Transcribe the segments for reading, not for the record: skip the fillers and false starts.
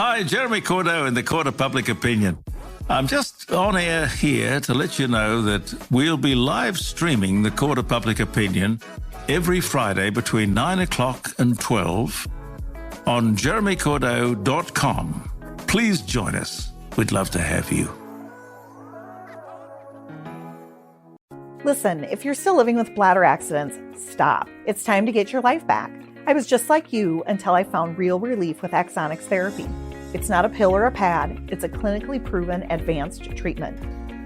Hi, Jeremy Cordeaux in the Court of Public Opinion. I'm just on air here to let you know that we'll be live streaming the Court of Public Opinion every Friday between 9 o'clock and 12 on jeremycordeaux.com. Please join us. We'd love to have you. Listen, if you're still living with bladder accidents, stop. It's time to get your life back. I was just like you until I found real relief with Axonics therapy. It's not a pill or a pad. It's a clinically proven advanced treatment.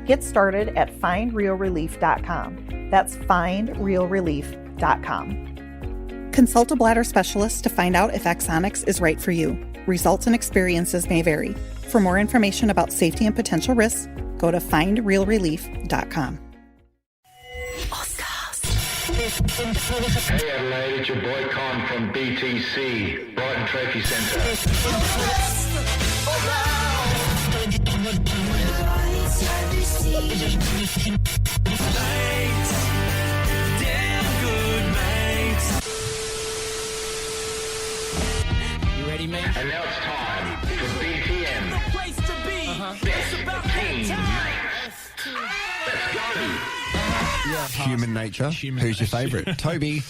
Get started at findrealrelief.com. That's findrealrelief.com. Consult a bladder specialist to find out if Axonics is right for you. Results and experiences may vary. For more information about safety and potential risks, go to findrealrelief.com. Hey Adelaide, it's your boy Con from BTC, Brighton Trophy Centre. You ready, mate? And now it's time for BTM. The place to be. It's about Team time. Mates. Let's go. Human nature. Who's your favourite? Toby.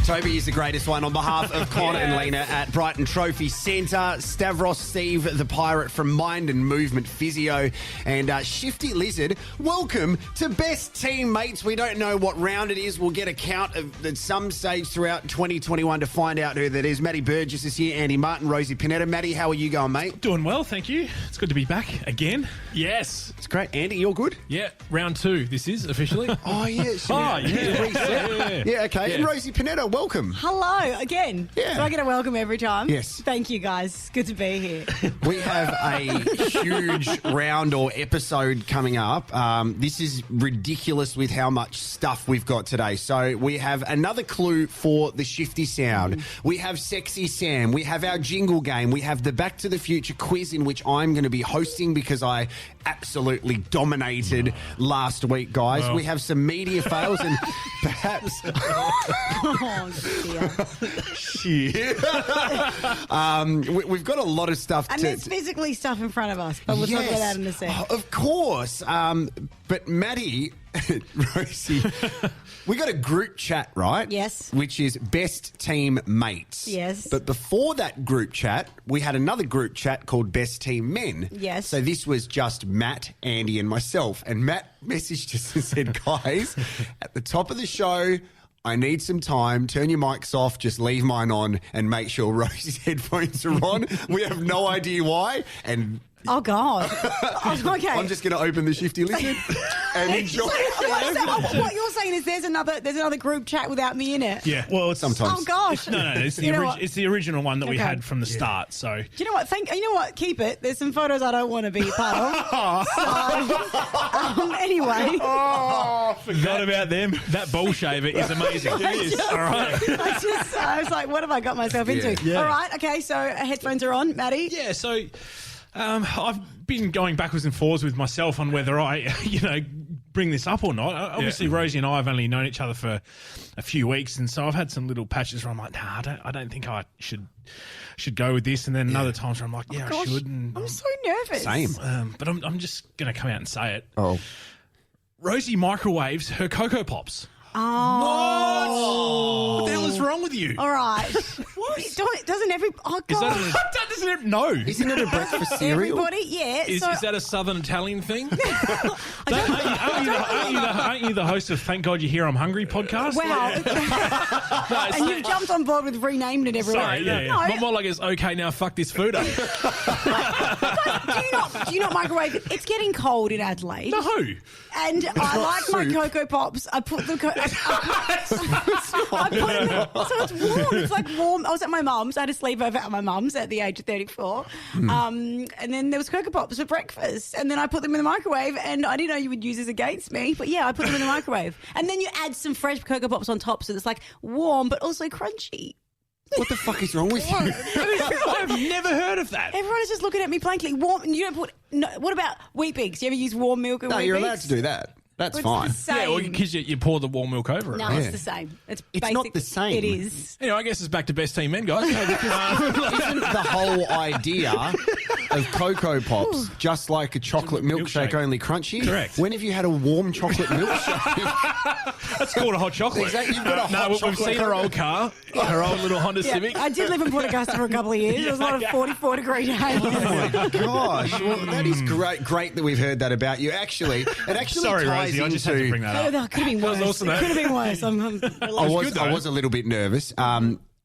Toby is the greatest one. On behalf of Connor and Lena at Brighton Trophy Centre, Stavros Steve, the pirate from Mind and Movement Physio, and Shifty Lizard, welcome to Best Teammates. We don't know what round it is. We'll get a count at some stage throughout 2021 to find out who that is. Matty Burgess is here, Andy Martin, Rosie Pinetta. Matty, how are you going, mate? Doing well, thank you. It's good to be back again. Yes. It's great. Andy, you're good? Yeah, round 2 this is officially. Oh, yes. Oh, yeah. Yeah, okay. Yeah. And Rosie Pinetta, welcome. Hello again. Yeah. Do I get a welcome every time? Yes. Thank you, guys. Good to be here. We have a huge round or episode coming up. This is ridiculous with how much stuff we've got today. So we have another clue for the Shifty Sound. We have Sexy Sam. We have our jingle game. We have the Back to the Future quiz in which I'm going to be hosting because I absolutely dominated last week, guys. Well. We have some media fails and perhaps... Oh, dear. Shit. We've got a lot of stuff And there's physically stuff in front of us, but we'll talk about that in a sec. Oh, of course. But Maddie, Rosie, we got a group chat, right? Yes. Which is Best Team Mates. Yes. But before that group chat, we had another group chat called Best Team Men. Yes. So this was just Matt, Andy, and myself. And Matt messaged us and said, guys, at the top of the show, I need some time. Turn your mics off. Just leave mine on and make sure Rosie's headphones are on. We have no idea why. And Oh, God. Oh, okay. I'm just going to open the Shifty Lizard and enjoy So what you're saying is there's another group chat without me in it? Yeah, well, it's sometimes. Oh, gosh. No, it's the, You know what? it's the original one that we Okay. had from the start. So Do you know what? You know what? Keep it. There's some photos I don't want to be a part of. So, anyway. oh, forgot about them. That ball shaver is amazing. It is. All right. I was like, what have I got myself into? Yeah. All right. Okay. So headphones are on, Maddie. Yeah, so I've been going backwards and forwards with myself on whether I, bring this up or not. Obviously, Rosie and I have only known each other for a few weeks, and so I've had some little patches where I'm like, nah, I don't think I should go with this, and then other times where I'm like, yeah, I should. And I'm so nervous. Same. but I'm just going to come out and say it. Oh. Rosie microwaves her Cocoa Pops. Oh. What the hell is wrong with you? All right. Doesn't every... Oh, Is God. that no. Isn't it a breakfast cereal? Everybody, yeah. Is that a Southern Italian thing? Aren't you the host of Thank God You're Here, I'm Hungry podcast? Wow. And you've jumped on board with renaming it everywhere. Sorry, yeah. No, More like it's okay now, fuck this food up. do you not microwave it? It's getting cold in Adelaide. No. And I like my soup. Cocoa Pops. I put them... I put them so it's warm. It's like warm. I was at my mum's. I had a sleepover at my mum's at the age of 34. And then there was Cocoa Pops for breakfast. And then I put them in the microwave, and I didn't know you would use this against me. But yeah, I put them in the microwave. And then you add some fresh Cocoa Pops on top, so it's like warm but also crunchy. What the fuck is wrong with you? I've never heard of that. Everyone is just looking at me blankly. Warm. You don't put... No, what about Wheat Bix? Do you ever use warm milk and No, Wheat you're Bix? allowed to do that. That's It's fine. the same. Yeah, well, because you pour the warm milk over it. No, right? it's the same. It's not the same. It is. Anyway, I guess it's back to best team men, guys. Isn't the whole idea of Cocoa Pops just like a chocolate milkshake, Milkshake. only crunchy? Correct. When have you had a warm chocolate milkshake? That's called a hot chocolate. Exactly, you've got a hot No, we've chocolate seen her old car, her old little Honda Yeah, Civic. I did live in Port Augusta for a couple of years. It was not a 44-degree day. Oh my gosh! Well, that is great. Great that we've heard that about you. Actually, it actually Sorry, ties Rosie, I into. just had to bring that up. That could have been worse. awesome, It though. could have been worse. I was a little bit nervous.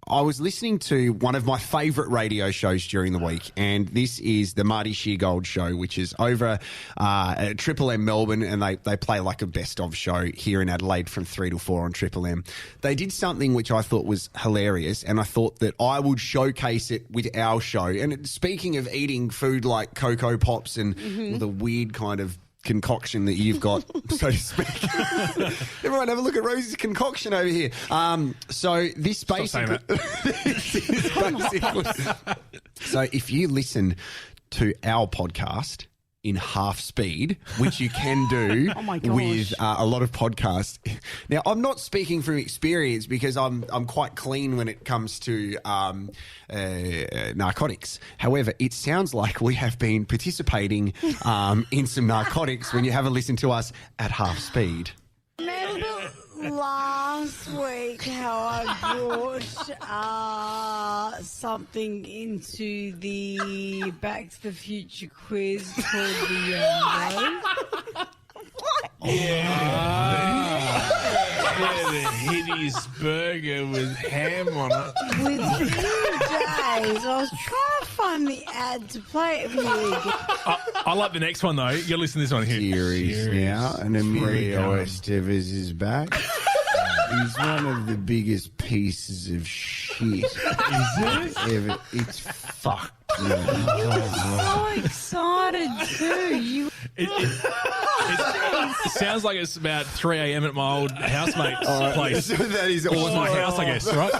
I was listening to one of my favourite radio shows during the week, and this is the Marty Sheargold Show, which is over at Triple M Melbourne, and they play like a best-of show here in Adelaide from 3 to 4 on Triple M. They did something which I thought was hilarious, and I thought that I would showcase it with our show. And speaking of eating food like Cocoa Pops and the weird kind of concoction that you've got, so to speak. Everyone have a look at Rosie's concoction over here. So this basically... So if you listen to our podcast in half speed, which you can do Oh my gosh. with a lot of podcasts. Now, I'm not speaking from experience because I'm quite clean when it comes to narcotics. However, it sounds like we have been participating in some narcotics when you have a listen to us at half speed. Remember last week how I brought something into the Back to the Future quiz called the Yumbo? Yeah, the Hitty's burger with ham on it. Within days, I was trying to find the ad to play it for you. I like the next one, though. You got to listen to this one here. Series now, and Emilio Estevez is back. He's one of the biggest pieces of shit ever. It's fucked. So excited too. It sounds like it's about 3 a.m. at my old housemate's place. So that is Or my house, I guess, right?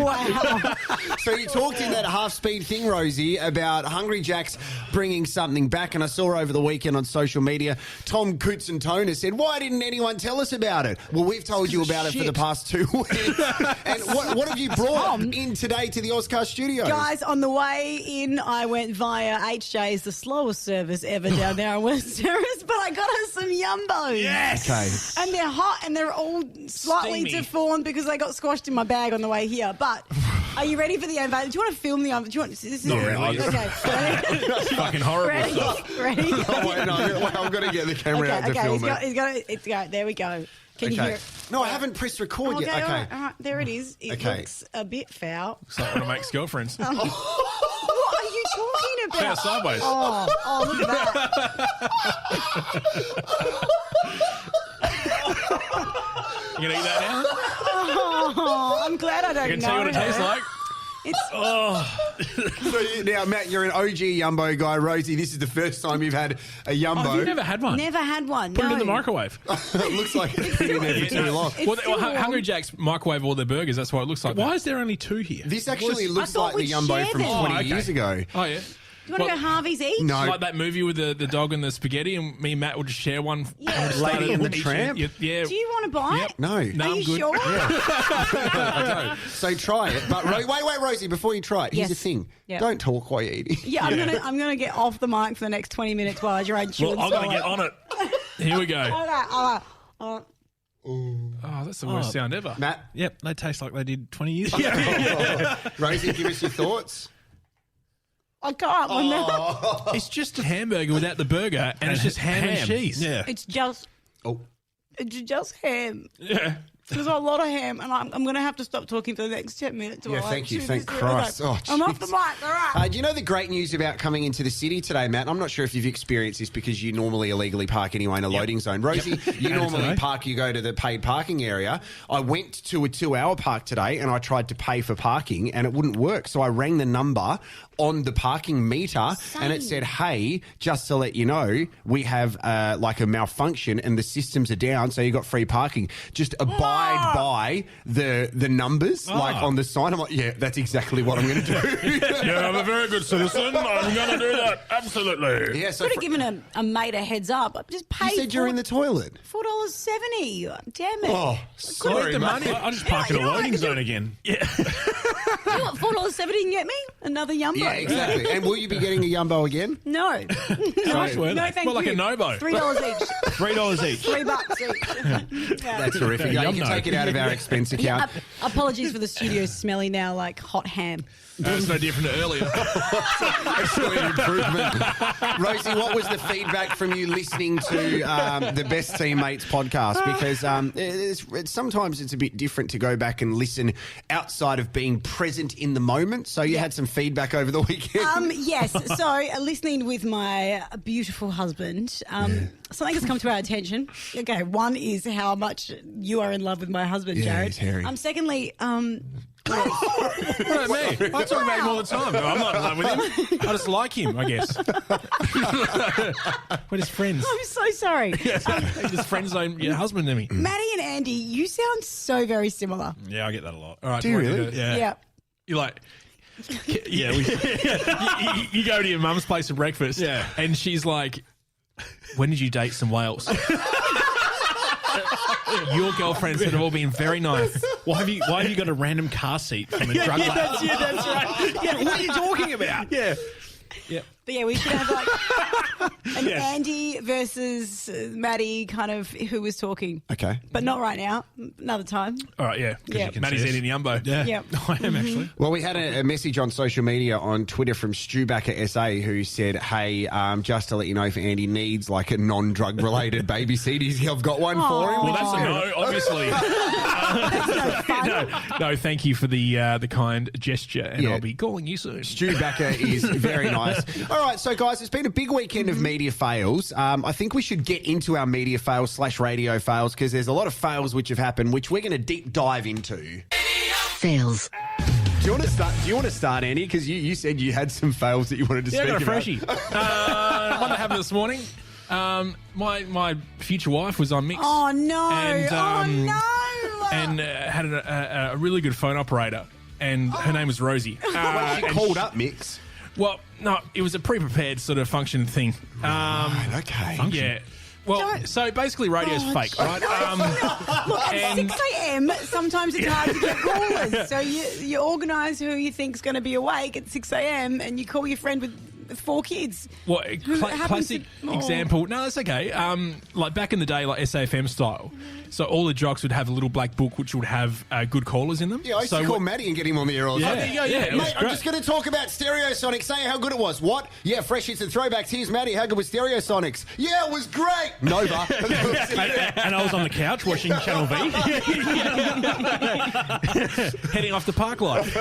Wow. So you talked in that half-speed thing, Rosie, about Hungry Jacks bringing something back, and I saw over the weekend on social media, Tom Kutzentoner said, why didn't anyone tell us about it? Well, we've told you about it for the past 2 weeks. And what have you brought in today to the Oscar studios? Guys, on the way in, I went via HJ's, the slowest service ever down there on West Terrace, but I got us some Yumbos. Yes! Okay. And they're hot and they're all slightly Steamy. deformed because they got squashed in my bag on the way here. But are you ready for the unveiling? Do you want to film the unveiling? Do you want? This is Not really. Okay. It's fucking horrible Ready? stuff. Ready? Oh, wait, no, I'm going to get the camera out to film it. It's got. There we go. Can you hear it? No, I haven't pressed record Okay, yet. all Okay. right, all right. There it is. It Okay. looks a bit foul. It's like one of Make's girlfriends. What are you talking about? Foul sideways. Oh, look at that. You going to eat that now? Oh, I'm glad I don't I can know. tell you what it tastes like. It's So now, Matt, you're an OG Yumbo guy. Rosie, this is the first time you've had a Yumbo. Oh, you've never had one? never had one. Put no. it in the microwave. It looks like it's been in there for too long. It's Well, still warm. Hungry Jack's microwave all their burgers. That's what it looks like. Why is there only 2 here? This actually I looks thought like the we'd Yumbo share from them. 20 Oh, okay. years ago. Oh, yeah. Do you want to go Harvey's each? No. Like that movie with the dog and the spaghetti, and me and Matt would just share one. Yeah. And we'd Lady start and the each- Tramp? Yeah. Do you want to buy Yep. it? No. No, Are I'm you good. sure? So try it. But wait, Rosie, before you try it, here's Yes. the thing. Yeah. Don't talk while you're eating. Yeah, I'm gonna get off the mic for the next 20 minutes while I try and chew Well, and I've got to swallow. get on it. Here we go. Okay. Oh, that's the worst sound ever. Matt, Yep, they taste like they did 20 years ago. Rosie, give us your thoughts. I can't remember. It's just a hamburger without the burger, and it's just ham and cheese. Yeah. It's just Oh, ham. Yeah. There's a lot of ham, and I'm going to have to stop talking for the next 10 minutes. Yeah, while I thank you. chew Thank this. Christ. Okay. Oh, I'm off the jeez. mic. All right. do you know the great news about coming into the city today, Matt? I'm not sure if you've experienced this because you normally illegally park anyway in a loading zone. Rosie, you normally today. park, you go to the paid parking area. I went to a 2-hour park today and I tried to pay for parking and it wouldn't work. So I rang the number on the parking meter and it said, hey, just to let you know, we have like a malfunction and the systems are down, so you got free parking. Just abide abide by the numbers, like on the sign. I'm like, yeah, that's exactly what I'm going to do. Yeah, I'm a very good citizen. I'm going to do that. Absolutely. Yeah, so Could have given a mate a heads up. Just pay. you said you're in the toilet. $4.70. Damn it! Oh, sorry, the mate. money. I just park in a You know what I loading could do? zone again. Yeah. You know what $4.70 can get me? Another Yumbo. Yeah, exactly. And will you be getting a Yumbo again? No. Much were No, they? thank More like you. a Nobo. $3 each. $3 each. $3 each. Yeah. That's terrific. Yeah, you can Yumbo. take it out of our expense account. Apologies for the studio smelling now like hot ham. It's no different to earlier. Actually, an improvement. Rosie, what was the feedback from you listening to the Best Teammates podcast? Because sometimes it's a bit different to go back and listen outside of being present in the moment. So you had some feedback over the weekend. Yes. So listening with my beautiful husband, something has come to our attention. Okay, one is how much you are in love with my husband, Yeah, Jared. he's hairy. Secondly, What about me? I talk about him all the time. I'm not in love with him. I just like him, I guess. We're just friends. I'm so sorry. Just friend zone your husband and me. Maddie and Andy, you sound so very similar. Yeah, I get that a lot. All right. Do you what really? do? Yeah. Yeah. You're like... Yeah, you go to your mum's place for breakfast, and she's like, "When did you date some whales?" Your girlfriends that have all been very nice. Why have you got a random car seat from a drug lab? That's right. Yeah, what are you talking about? Yeah. But yeah, we should have like an Andy versus Maddie kind of who was talking. Okay. But not right now. Another time. All right, yeah. Yeah. Maddie's eating Yumbo. Yeah. Yeah. I am actually. Well, we had a message on social media on Twitter from Stubacker SA who said, hey, just to let you know if Andy needs like a non-drug related babysitter, I've got one for him. Well, that's a no, obviously. No, thank you for the kind gesture, and I'll be calling you soon. Stubacker is very nice. All right, so guys, it's been a big weekend of media fails. I think we should get into our media fails / radio fails because there's a lot of fails which have happened, which we're going to deep dive into. Fails. Do you want to start, Andy? Because you said you had some fails that you wanted to speak I got a about. freshie. One that happened this morning. My future wife was on Mix. Oh, no. And, no. And had a really good phone operator, and her name was Rosie. She And called up Mix. Well, no, it was a pre-prepared sort of function thing. Okay. Yeah. Well, so basically radio's fake, right? Look, at 6 a.m., sometimes it's hard to get callers. So you organise who you think's going to be awake at 6 a.m. and you call your friend with 4 kids. Well, Who happens classic to- example. No, that's okay. Like back in the day, like SAFM style. So all the jocks would have a little black book which would have good callers in them. Yeah, I used to call Matty and get him on the air all the time. there you go, yeah, it was Mate, I'm great. just going to talk about Stereosonics. Say how good it was. What? Yeah, fresh hits and throwbacks. Here's Matty. How good was Stereosonics? Yeah, it was great. Nova. And I was on the couch watching Channel V. Heading off to Park Life.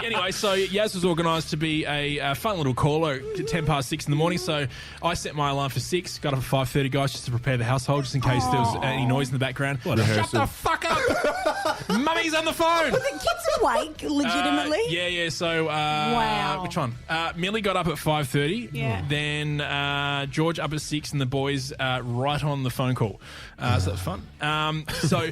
Anyway, so Yaz was organised to be a fun little caller at 10 past 6 in the morning. So I set my alarm for 6, got up at 5:30, guys, just to prepare the household, just in case there was any noise in the background. Shut the fuck up! Mummy's on the phone! The kids awake, legitimately? Yeah. So, Wow. which one? Millie got up at 5:30. Yeah. Then George up at 6, and the boys right on the phone call. So that was fun. So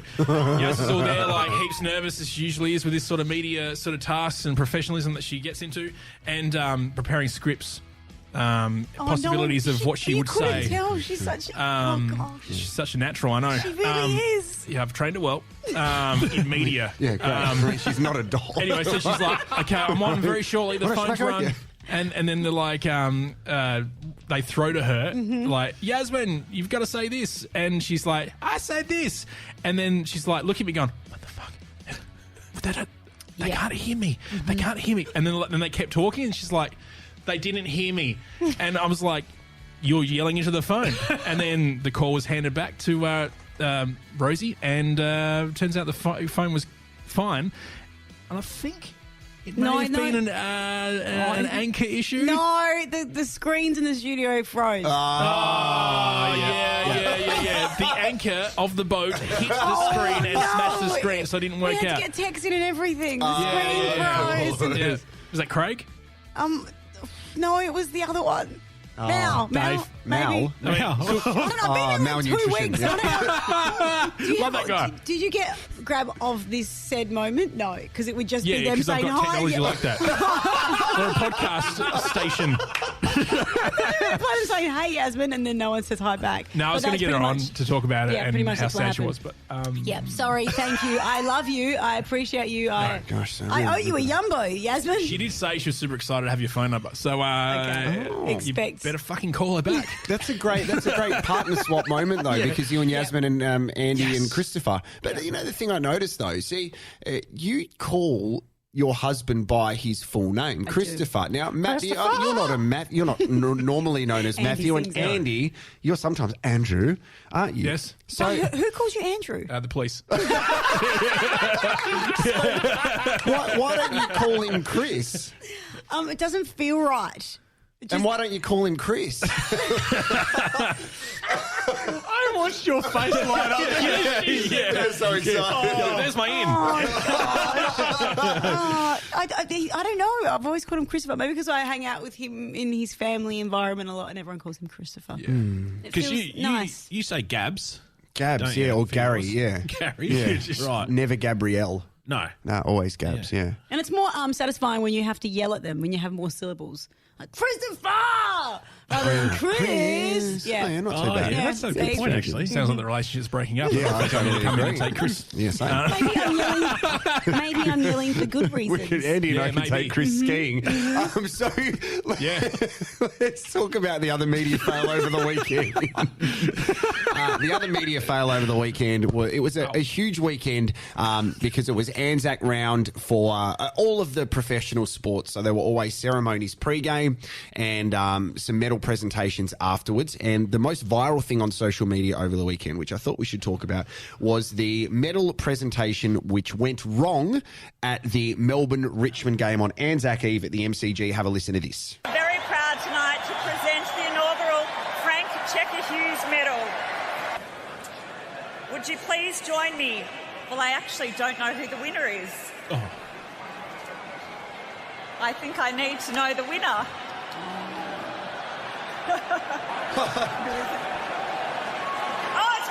Yas is all there, like heaps nervous as she usually is with this sort of media sort of tasks and professionalism that she gets into, and preparing scripts. Possibilities of what she would say. You couldn't tell. She's such. Oh gosh. She's such a natural, I know. She really is. Yeah, I've trained her well in media. Yeah, great. She's not a doll. Anyway, so she's like, okay, I'm on very shortly. The phone's rung. And then they're like, they throw to her, like, Yasmin, you've got to say this. And she's like, I said this. And then she's like, look at me going, what the fuck? They can't hear me. They can't hear me. And then they kept talking, and she's like, they didn't hear me. And I was like, you're yelling into the phone. And then the call was handed back to Rosie, and turns out the phone was fine. And I think it may have been an anchor issue. No, the screens in the studio froze. Oh, yeah. The anchor of the boat hit the screen and smashed the screen, so it didn't work we had out. to get texting and everything. The screen froze. Was that Craig? No, it was the other one. Mal. Dave. Maybe. Mal. I don't know. I've been here like 2 malnutrition. weeks. I don't know. Love that guy. Did you get grab of this said moment? No, because it would just Yeah, be them because I've saying got hi. technology like that. We're a podcast station. I play them saying, hey, Yasmin, and then no one says hi back. No, I was But going to get that's her on pretty much- to talk about it Yeah, pretty and much how that's what sad she happened. was. But Yep, sorry, thank you. I love you. I appreciate you. I owe you a Yumbo, Yasmin. she did say she was super excited to have your phone number. So you Expect. better fucking call her back. That's a great partner swap moment though, because you and Yasmin and Andy and Christopher. But you know the thing I noticed though, see, you call your husband by his full name, Christopher. Now, Matthew, you're not you're not normally known as Andy Matthew, and sings it. Andy, you're sometimes Andrew, aren't you? Yes. So Who calls you Andrew? The police. why don't you call him Chris? It doesn't feel right. And why don't you call him Chris? I watched your face light up. They're so excited. Oh, there's my in. I don't know. I've always called him Christopher. Maybe because I hang out with him in his family environment a lot, and everyone calls him Christopher. It Because feels nice. you say Gabs. Gabs, Don't you? or If it Gary, was yeah. Gary, Yeah. right. Never Gabrielle. No. No, always Gabs, yeah. And it's more satisfying when you have to yell at them, when you have more syllables. Like, Christopher! Rather than Chris. Oh, yeah, not so Oh, bad. yeah, that's a good see? point, actually. Sounds like the relationship's breaking up. Yeah, I totally Come in agree. and take Chris. Yeah, same. Maybe I'm yelling for good reasons. Andy and I Yeah, can maybe. take Chris skiing. So Yeah. let's talk about the other media fail over the weekend. The other media fail over the weekend, it was a huge weekend because it was Anzac round for all of the professional sports. So there were always ceremonies pre-game and some medal presentations afterwards. And the most viral thing on social media over the weekend, which I thought we should talk about, was the medal presentation which went wrong at the Melbourne-Richmond game on Anzac Eve at the MCG. Have a listen to this. Very proud tonight to present the inaugural Frank Checker Hughes Medal. Would you please join me? Well, I actually don't know who the winner is. Oh. I think I need to know the winner. Oh, it's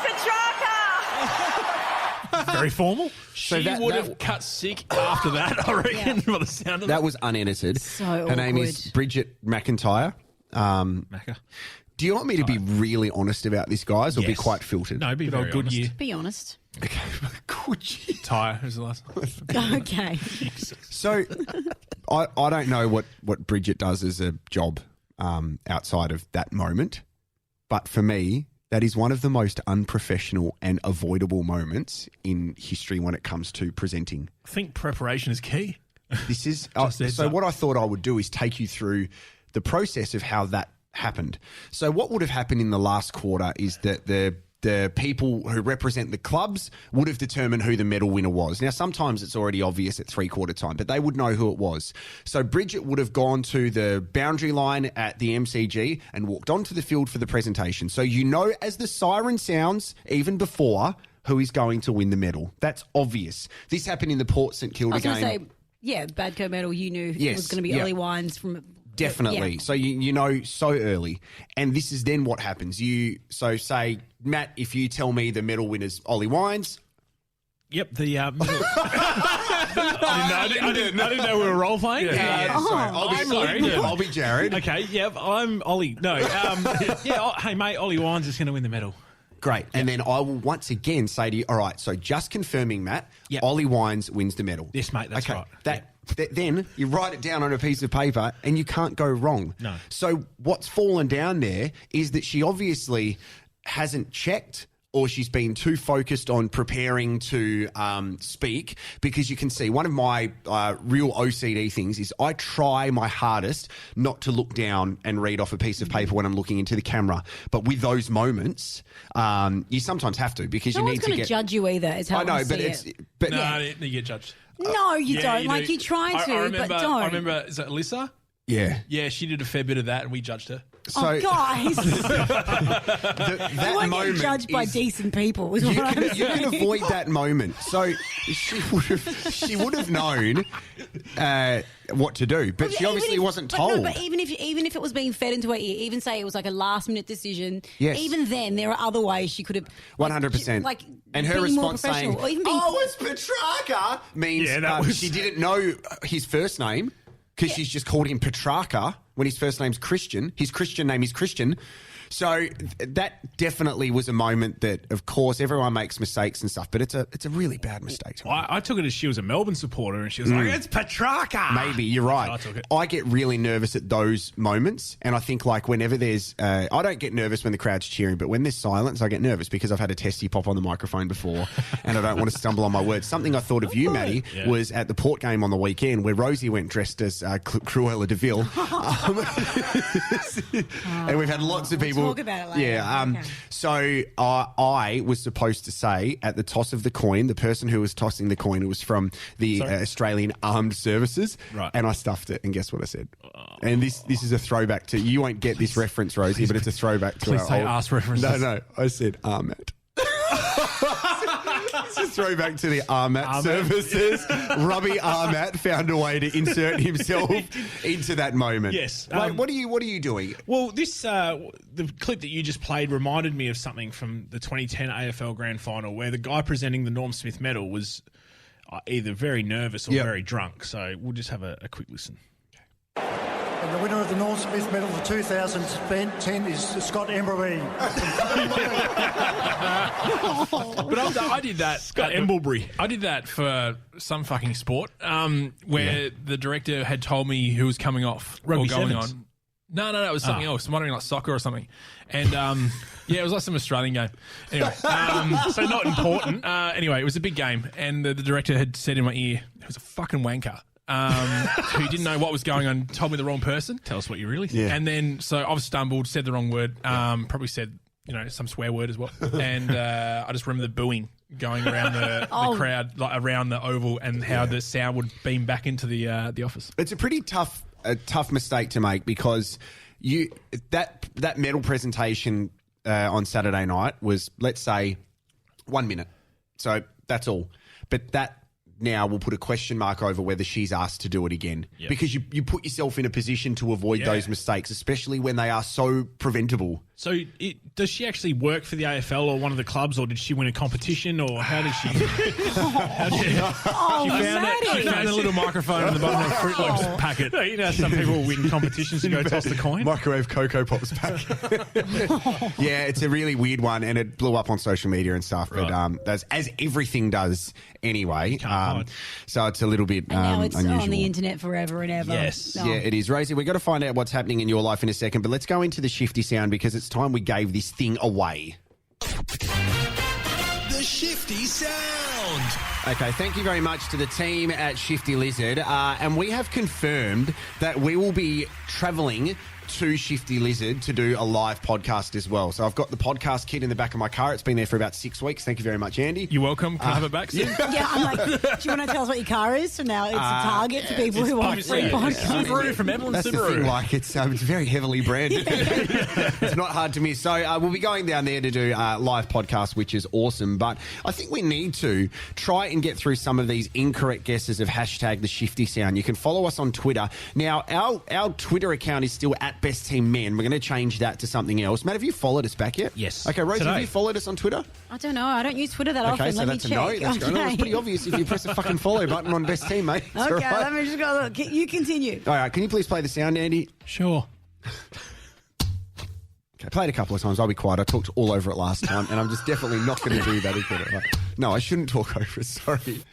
Petrarca! Very formal. She that- would that- have cut sick after that, I reckon, by the sound of That was unedited. So Her name is awkward. Bridget McIntyre. Macca. Do you want me to be really honest about this, guys, or be Yes. quite filtered? No, be very good honest. year. Be honest. Okay, could you? Tyre is the last one. Okay. So, I don't know what Bridget does as a job outside of that moment, but for me, that is one of the most unprofessional and avoidable moments in history when it comes to presenting. I think preparation is key. This is Just heads so. up. What I thought I would do is take you through the process of how that happened. So, what would have happened in the last quarter is that the people who represent the clubs would have determined who the medal winner was. Now, sometimes it's already obvious at three-quarter time, but they would know who it was. So Bridget would have gone to the boundary line at the MCG and walked onto the field for the presentation. So you know, as the siren sounds, even before, who is going to win the medal. That's obvious. This happened in the Port St I Kilda was going game. to say, yeah, Badco medal, you knew it Yes, was going to be yeah. Ollie Wines from... Definitely. Yeah. So you know so early. And this is then what happens. So say, Matt, if you tell me the medal winner's Ollie Wines. Yep, the middle. I didn't know we were role playing. I'll be Jared. Okay, yep, I'm Ollie. No, hey mate, Ollie Wines is going to win the medal. Great. And then I will once again say to you, all right, so just confirming, Matt, Yep. Ollie Wines wins the medal. Yes, mate, that's right. Then you write it down on a piece of paper and you can't go wrong. No. So what's fallen down there is that she obviously hasn't checked, or she's been too focused on preparing to speak, because you can see one of my real OCD things is I try my hardest not to look down and read off a piece of paper when I'm looking into the camera. But with those moments, you sometimes have to, because No you one's need to going to get... judge you either, is how I know, I but see it's... it. But No, you get judged. No, you Yeah, don't. Like, do. you try to, I remember, but don't. I remember, is that Alyssa? yeah. Yeah, she did a fair bit of that and we judged her. So guys. that You won't moment get judged by is- decent people. Is You what I'm can, you can saying. avoid that moment. So she would have known what to do, but she obviously wasn't told. No, but even if it was being fed into her ear, even say it was like a last minute decision, Yes. even then there are other ways she could have 100%. like And her being more response saying, professional, or even being it's Petrarca, means Yeah, that was- she didn't know his first name because she's just called him Petrarca when his first name's Christian. His Christian name is Christian. So that definitely was a moment that, of course, everyone makes mistakes and stuff, but it's a really bad mistake. I took it as she was a Melbourne supporter, and she was like, "It's Petrarca." Maybe, you're right. I took it. I get really nervous at those moments, and I think like whenever there's... I don't get nervous when the crowd's cheering, but when there's silence, I get nervous because I've had a testy pop on the microphone before, and I don't want to stumble on my words. Something I thought of you, Maddie, was at the Port game on the weekend where Rosie went dressed as Cruella de Vil. And we've had lots of people... talk about it later. Yeah. Okay. So I was supposed to say at the toss of the coin, the person who was tossing the coin, it was from the Australian Armed Services, Right. and I stuffed it. And guess what I said? And this is a throwback to... You won't get this reference, Rosie, but it's a throwback to please our say old... ass references. No, I said Armat. It's a throwback to the Armat Services. Robbie Armat found a way to insert himself into that moment. Yes. Like, what are you doing? Well, this the clip that you just played reminded me of something from the 2010 AFL Grand Final, where the guy presenting the Norm Smith medal was either very nervous or very drunk. So we'll just have a quick listen. And the winner of the Norm Smith Medal for 2010 is Scott Embry. But I did that. Scott Emblebury. I did that for some fucking sport where the director had told me who was coming off Rugby or going sevens. on. No, it was something else. I'm wondering like soccer or something. And it was like some Australian game. Anyway, So not important. anyway, it was a big game, and the director had said in my ear, "It was a fucking wanker." Who didn't know what was going on, told me the wrong person. Tell us what you really think. Yeah. And then, so I was stumbled, said the wrong word, probably said, some swear word as well. And I just remember the booing going around the crowd, like around the oval, and how the sound would beam back into the office. It's a pretty tough mistake to make because that medal presentation on Saturday night was, let's say, 1 minute. So that's all. But that now will put a question mark over whether she's asked to do it again. Yep. Because you put yourself in a position to avoid those mistakes, especially when they are so preventable. So does she actually work for the AFL or one of the clubs, or did she win a competition, or how did she... She found a little microphone on the bottom of a Fruit Loops packet. You know, some people win competitions and go toss the coin. Microwave Cocoa Pops pack. Yeah, it's a really weird one, and it blew up on social media and stuff. Right. But that's as everything does anyway. Can't hide. So it's a little bit And now it's unusual. on the internet forever and ever. Yes. Oh. Yeah, it is. Rosie, we've got to find out what's happening in your life in a second, but let's go into the shifty sound because it's time we gave this thing away. The Shifty Sound. Okay, thank you very much to the team at Shifty Lizard. And we have confirmed that we will be travelling to Shifty Lizard to do a live podcast as well. So I've got the podcast kit in the back of my car. It's been there for about 6 weeks. Thank you very much, Andy. You're welcome. Can I have it back soon? Yeah, I'm like, do you want to tell us what your car is? So now it's a target for people who want free podcasts. Subaru from Evelyn That's the Subaru. thing, like it's very heavily branded. It's not hard to miss. So we'll be going down there to do a live podcast, which is awesome. But I think we need to try and get through some of these incorrect guesses of hashtag the Shifty Sound. You can follow us on Twitter. Now, our Twitter account is still at Best Team Men. We're going to change that to something else. Matt, have you followed us back yet? Yes. Okay, Rosie, have Today. you followed us on Twitter? I don't know. I don't use Twitter that Okay, often. so Let me that's a check. no. That's great. No, it's pretty obvious if you press the fucking follow button on Best Team, mate. It's Okay, all right. let me just go look. You continue. All right, can you please play the sound, Andy? Sure. Okay, play it a couple of times. I'll be quiet. I talked all over it last time, and I'm just definitely not going to do that again. Right. No, I shouldn't talk over it. Sorry.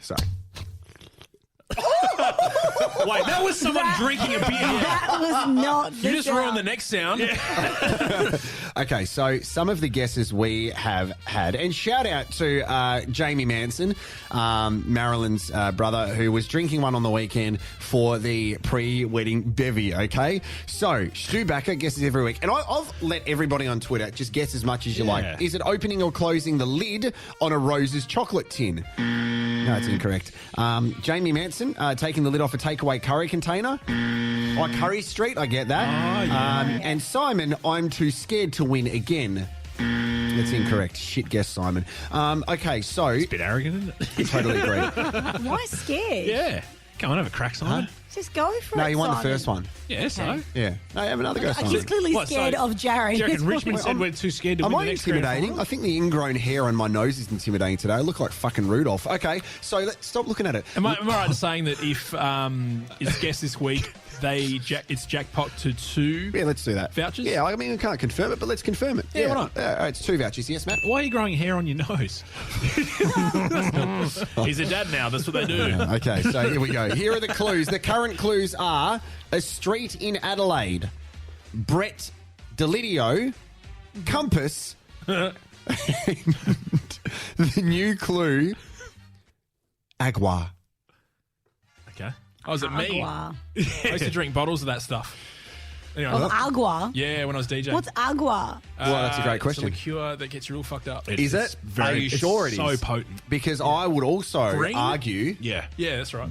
Wait, that was someone drinking a beer. That was not the You just sound. ruined the next sound. Okay, so some of the guesses we have had, and shout out to Jamie Manson, Marilyn's brother, who was drinking one on the weekend for the pre-wedding bevy, okay? So, Stu Backer guesses every week, and I've let everybody on Twitter just guess as much as you like. Is it opening or closing the lid on a Rose's chocolate tin? No, it's incorrect. Jamie Manson taking the lid off a takeaway curry container. Oh, Curry Street, I get that. Oh, yeah. And Simon, I'm too scared to win again. That's incorrect. Shit guess, Simon. Okay, so... It's a bit arrogant, isn't it? Totally agree. Why scared? Yeah. Come on, have a crack, Simon. Just go for it. No, you won the Simon. first one. Yeah, so. Yeah. No, have another go, Simon. He's clearly scared of Jared. Do you reckon That's Richmond why- said we're too scared to Am win I the next grand intimidating? final? I think the ingrown hair on my nose is intimidating today. I look like fucking Rudolph. Okay, so let's stop looking at it. Am I right in saying that if it's guessed this week, it's jackpot to 2? Yeah, let's do that. Vouchers? Yeah, I mean, we can't confirm it, but let's confirm it. Yeah, why not? It's 2 vouchers. Yes, Matt? Why are you growing hair on your nose? He's a dad now. That's what they do. Okay, so here we go. Here are the clues. The current clues are a street in Adelaide, Brett Delidio, Compass, and the new clue, Agua. Okay. Oh, is it me? Agua. I used to drink bottles of that stuff. Anyway, Of agua? yeah, when I was DJing. What's agua? Well, that's a great question. It's a liqueur that gets you real fucked up. Is it? Are you sure it is? So potent. Because I would also Green? argue... Yeah. Yeah, that's right.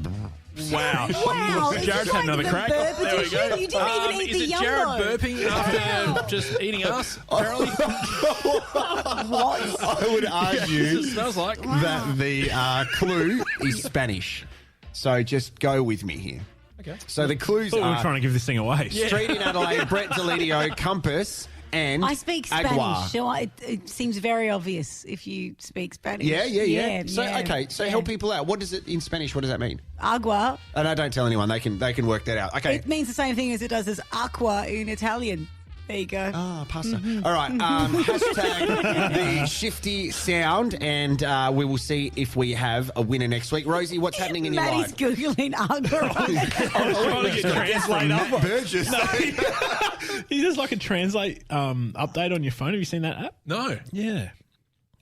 Wow. Wow. it's Jared's like had another the crack. burp There we edition. go. You didn't even eat is the it Yumbo. Jared burping after just eating us? Apparently. What? I would argue It smells like. that the clue is Spanish. So just go with me here. Okay. So the clues Thought we were are trying to give this thing away. Street in Adelaide, Brett Delidio, Compass, and I speak Spanish, Agua. so it seems very obvious if you speak Spanish. Yeah. So yeah, okay, so yeah. help people out. What does it in Spanish? What does that mean? Agua. Oh, no, don't tell anyone. They can work that out. Okay. It means the same thing as it does as aqua in Italian. There you go. Ah, pasta. All right. Hashtag the shifty sound, and we will see if we have a winner next week. Rosie, what's happening in your Maddie's life? Googling agua. Trying to get translate up. Matt Burgess. He does like a translate update on your phone. Have you seen that app? No. Yeah.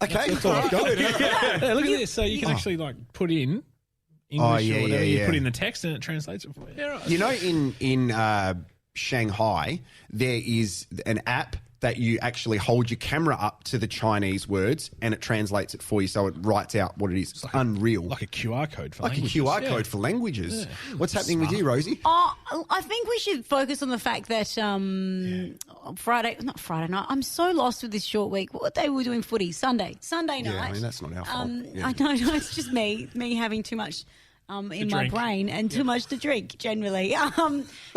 Okay. That's all I've got. Yeah, look at this. So you can actually like put in English or whatever. You put in the text and it translates it for you. Yeah, right. You know, in Shanghai, there is an app that you actually hold your camera up to the Chinese words and it translates it for you, so it writes out what it is. It's unreal. Like a QR code for Like languages. a QR code for languages. What's happening with you, Rosie? Oh, I think we should focus on the fact that Friday night. I'm so lost with this short week. What day were we doing footy? Sunday night. Yeah, I mean, that's not our fault. Yeah. I know, it's just me having too much in my drink. brain and too much to drink generally.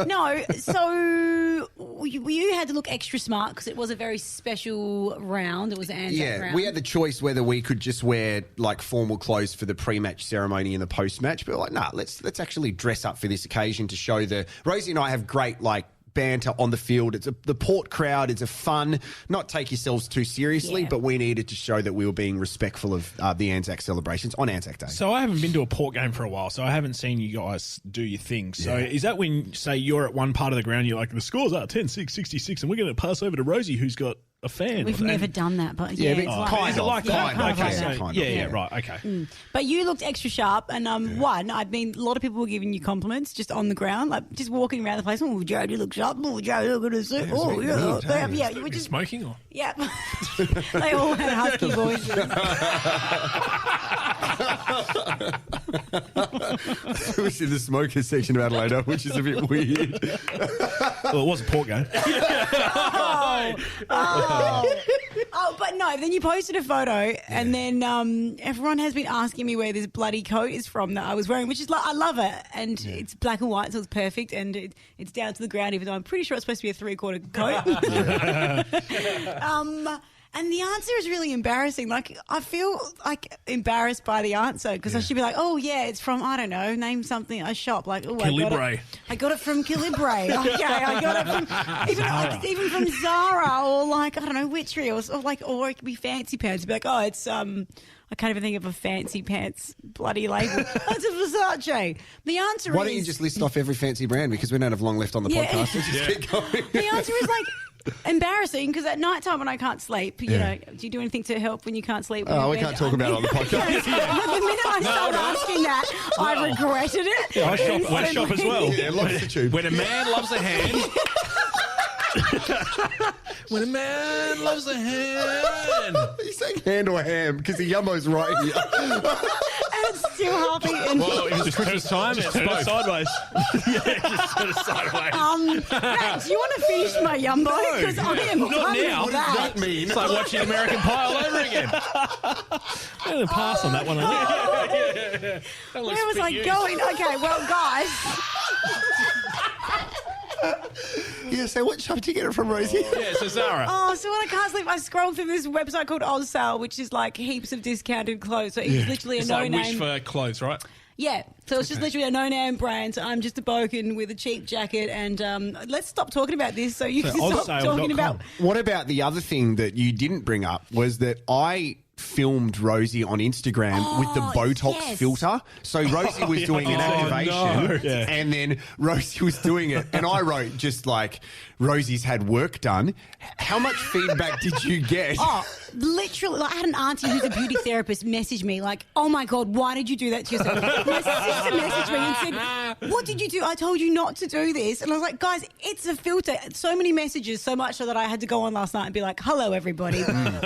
No, so you had to look extra smart because it was a very special round. It was an Anzac round. We had the choice whether we could just wear like formal clothes for the pre-match ceremony and the post-match, but we're like, nah, let's actually dress up for this occasion to show Rosie and I have great like banter on the field. It's the Port crowd. It's a fun, not take yourselves too seriously, but we needed to show that we were being respectful of the Anzac celebrations on Anzac Day. So I haven't been to a Port game for a while, so I haven't seen you guys do your thing. So is that when, say, you're at one part of the ground, you're like, the scores are 10-6, 66, and we're going to pass over to Rosie, who's got a fan? We've never done that, but Yeah, yeah, but it's kind of. like Kind of. like Okay, that. kind of. Yeah, right, okay. But you looked extra sharp, and one, I mean, a lot of people were giving you compliments just on the ground, like just walking around the place. Oh, Jared, you look sharp. Oh, Jared, look at us. Oh, yeah, you were just Smoking or? yeah. They all had husky voices. It was in the smokers section of Adelaide, which is a bit weird. Well, it was a Port game. Oh, but no, then you posted a photo, and then everyone has been asking me where this bloody coat is from that I was wearing, which is like, I love it. And it's black and white, so it's perfect, and it's down to the ground, even though I'm pretty sure it's supposed to be a 3/4 coat. And the answer is really embarrassing. Like, I feel like embarrassed by the answer because I should be like, oh, yeah, it's from, I don't know, name something, a shop. Like, oh, Calibre. I got it from Calibre. Okay, I got it from even from Zara or like, I don't know, Witchery or it could be Fancy Pants. It'd be like, oh, it's I can't even think of a Fancy Pants bloody label. It's a Versace. The answer Why is... don't you just list off every fancy brand, because we don't have long left on the podcast. Let's just keep going. The answer is like embarrassing because at night time when I can't sleep, you know, do you do anything to help when you can't sleep? Oh, we can't talk about it on the podcast. The minute I started asking that, I regretted it. Yeah, I shop as well. Yeah, lots of tube. When a man loves a hand. When a man loves a hand. He's saying hand or ham because the Yumbo's right here. And it's still harping. And Well, it was Christmas time. Just turn it sideways. Just turn it sideways. Matt, do you want to finish my Yumbo? Because I am not done now. with What does that. that mean? It's like watching American Pie all over again. I'm going to pass on that one. Where was I going? Okay, well, guys. Yeah, so what shop did you get it from, Rosie? Yeah, so Zara. Oh, so when I can't sleep, I scroll through this website called Oz Sale, which is like heaps of discounted clothes. So it's literally a It's like no-name. Wish for clothes, right? Yeah, so it's just literally a no-name brand. So I'm just a boken with a cheap jacket, and let's stop talking about this so you can stop talking about. What about the other thing that you didn't bring up was that I filmed Rosie on Instagram with the Botox filter. So Rosie was doing an activation and then Rosie was doing it. And I wrote just like, Rosie's had work done. How much feedback did you get? Oh, literally. Like, I had an auntie who's a beauty therapist message me like, oh my God, why did you do that to yourself? My sister messaged me and said, what did you do? I told you not to do this. And I was like, guys, it's a filter. So many messages, so much so that I had to go on last night and be like, hello, everybody.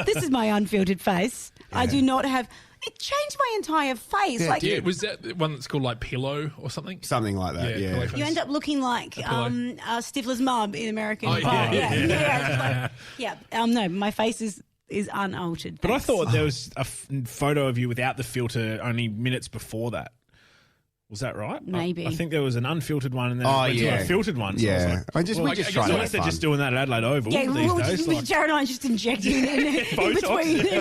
This is my unfiltered face. I do not have... It changed my entire face. Yeah, was that the one that's called like Pillow or something? Something like that, yeah. You end up looking like Stifler's mum in American Oh, Pie. No, my face is unaltered. But I thanks. thought there was a photo of you without the filter only minutes before that. Was that right? Maybe. I think there was an unfilted one and then a filtered one. So Yeah. I was like, unless they're just doing that at Adelaide Oval these days. Jared and I just injecting in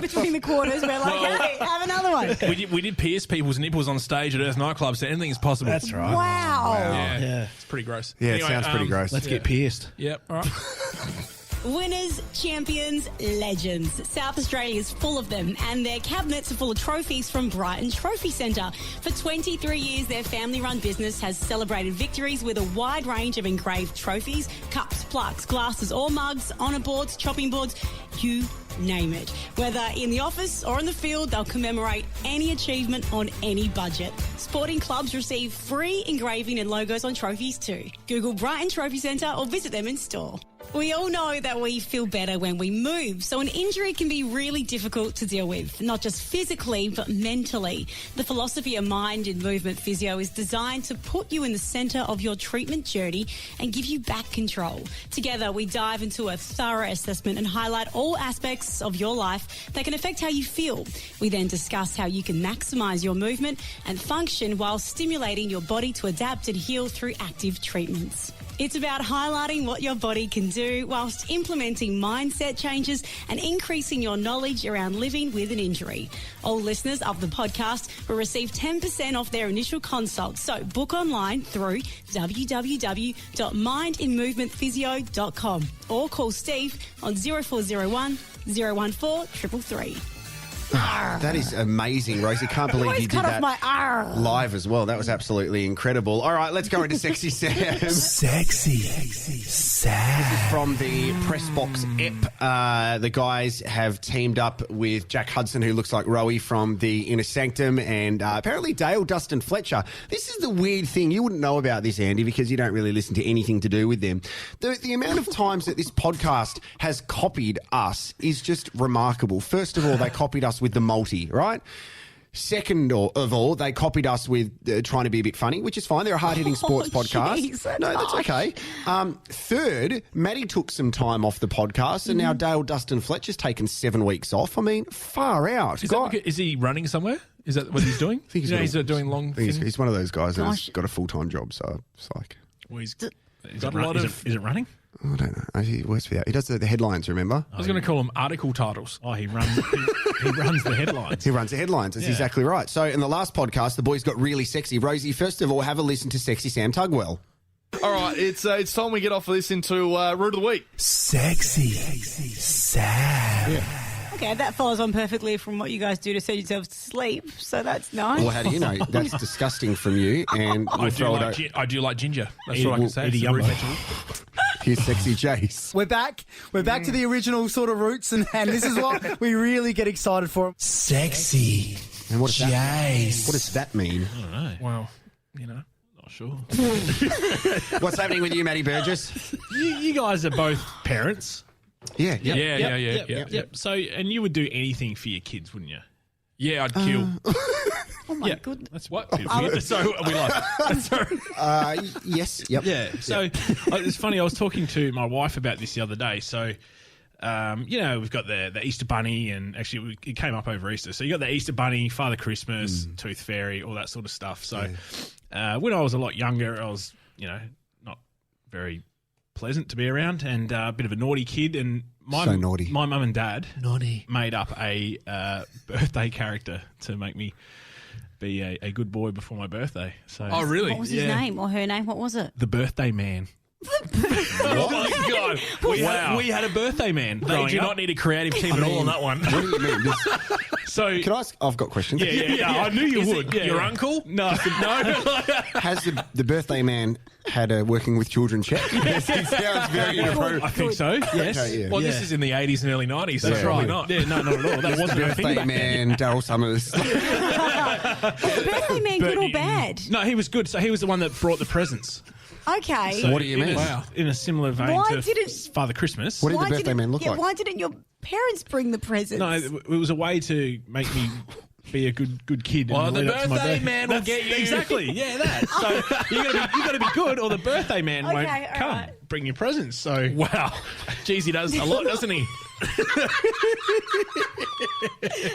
between the quarters. We're like, hey, have another one. We did pierce people's nipples on stage at Earth Nightclub, so anything is possible. That's right. Wow. Yeah. It's pretty gross. Yeah, Anyway, it sounds pretty gross. Let's get pierced. Yep, all right. Winners, champions, legends. South Australia is full of them, and their cabinets are full of trophies from Brighton Trophy Centre. For 23 years, their family-run business has celebrated victories with a wide range of engraved trophies, cups, plaques, glasses or mugs, honour boards, chopping boards, you name it. Whether in the office or in the field, they'll commemorate any achievement on any budget. Sporting clubs receive free engraving and logos on trophies too. Google Brighton Trophy Centre or visit them in store. We all know that we feel better when we move, so an injury can be really difficult to deal with, not just physically, but mentally. The philosophy of Mind and Movement Physio is designed to put you in the centre of your treatment journey and give you back control. Together, we dive into a thorough assessment and highlight all aspects of your life that can affect how you feel. We then discuss how you can maximise your movement and function while stimulating your body to adapt and heal through active treatments. It's about highlighting what your body can do whilst implementing mindset changes and increasing your knowledge around living with an injury. All listeners of the podcast will receive 10% off their initial consult. So book online through www.mindinmovementphysio.com or call Steve on 0401 014 333. That is amazing, Rosie. Can't believe you did cut off that my R. live as well. That was absolutely incredible. All right, let's go into Sexy Sam. Sexy Sam. From the Pressbox app, the guys have teamed up with Jack Hudson, who looks like Rowie from the Inner Sanctum, and apparently Dale Dustin Fletcher. This is the weird thing. You wouldn't know about this, Andy, because you don't really listen to anything to do with them. The amount of times that this podcast has copied us is just remarkable. First of all, they copied us with the multi, right? Second of all, they copied us with trying to be a bit funny, which is fine. They're a hard-hitting sports podcast. Geez, That's okay. Third, Maddie took some time off the podcast, and now Dale Dustin Fletcher's taken 7 weeks off. I mean, far out. Is he running somewhere? Is that what he's doing? I think he's doing long he's, things? he's one of those guys that's got a full-time job, so it's like... Well, he's Is got a lot of... Is it running? I don't know. He works for that. He does the headlines, remember? I was going to call them article titles. Oh, he runs the headlines. He runs the headlines. That's exactly right. So in the last podcast, the boys got really sexy. Rosie, first of all, have a listen to Sexy Sam Tugwell. All right, it's time we get off of this into Root of the Week. Sexy Sam. Yeah. Okay, that follows on perfectly from what you guys do to send yourselves to sleep, so that's nice. Well, how do you know? That's disgusting from you. And I do like ginger. That's what I can say. Eat a It's a root Yumbo. vegetable. Here's Sexy Jace. We're back. We're back to the original sort of roots, and this is what we really get excited for. Sexy And what does Jace. what does that mean? I don't know. Well, not sure. What's happening with you, Matty Burgess? You guys are both parents. Yeah. Yeah. Yep. So, and you would do anything for your kids, wouldn't you? Yeah, I'd kill. Oh my Yeah. goodness. That's what. So are we like? Yes. Yep. Yeah. So it's funny. I was talking to my wife about this the other day. So, we've got the Easter Bunny, and actually it came up over Easter. So you got the Easter Bunny, Father Christmas, Tooth Fairy, all that sort of stuff. So when I was a lot younger, I was, not very pleasant to be around and a bit of a naughty kid. And my mum and dad made up a birthday character to make me be a good boy before my birthday. So Oh, really? What was his name or her name? What was it? the birthday man. Oh my God! We had a birthday man. They do not need a creative team at all on that one. What do you mean? So Can I ask? I've got questions. yeah, I knew you would. Your uncle? No. Has the birthday man had a working with children check? It sounds very inappropriate. I think so. Yes. Okay, yeah. Well, this is in the 80s and early 90s. So That's probably right. not. Yeah, no, not at all. That wasn't a thing Birthday back then. man, Daryl Summers. Was the birthday man good or bad? No, he was good. So he was the one that brought the presents. Okay. So What do you mean? In a similar vein Why to didn't- Father Christmas. What did the birthday man look like? Why didn't your parents bring the presents? No, it was a way to make me be a good kid. Well, and the lead up to my birthday man will get you. Exactly. Yeah, that. So you got to be good, or the birthday man won't Okay, all come right. bring your presents. So Wow. Jeez, he does a lot, doesn't he?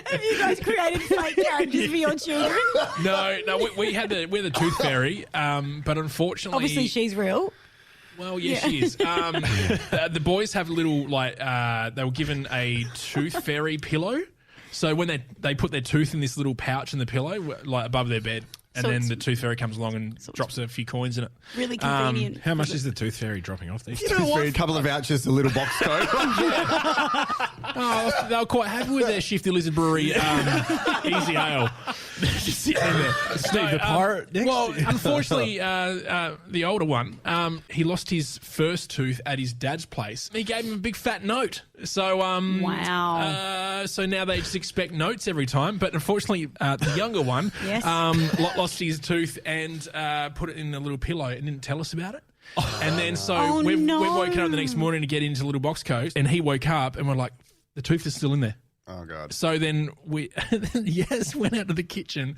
Have you guys created fake characters for your children? No, we're the Tooth Fairy, but unfortunately, Obviously, she's real. well, yes, she is. The boys have little they were given a Tooth Fairy pillow. So when they put their tooth in this little pouch in the pillow, like above their bed, and So then it's- the Tooth Fairy comes along and drops a few coins in it. Really convenient. how much is the Tooth Fairy dropping off these days? A couple of vouchers, a little box code. Oh, they were quite happy with their Shifty Lizard Brewery Easy Ale. Just sitting in there. Steve the Pirate next? Well, unfortunately, the older one, he lost his first tooth at his dad's place. He gave him a big fat note. So, Wow. so now they just expect notes every time. But unfortunately, the younger one Yes. lost his tooth and put it in a little pillow and didn't tell us about it. And then Oh, we've no. woken up the next morning to get into the little box coat, and he woke up and we're like, the tooth is still in there. Oh, God. So then Yaz went out to the kitchen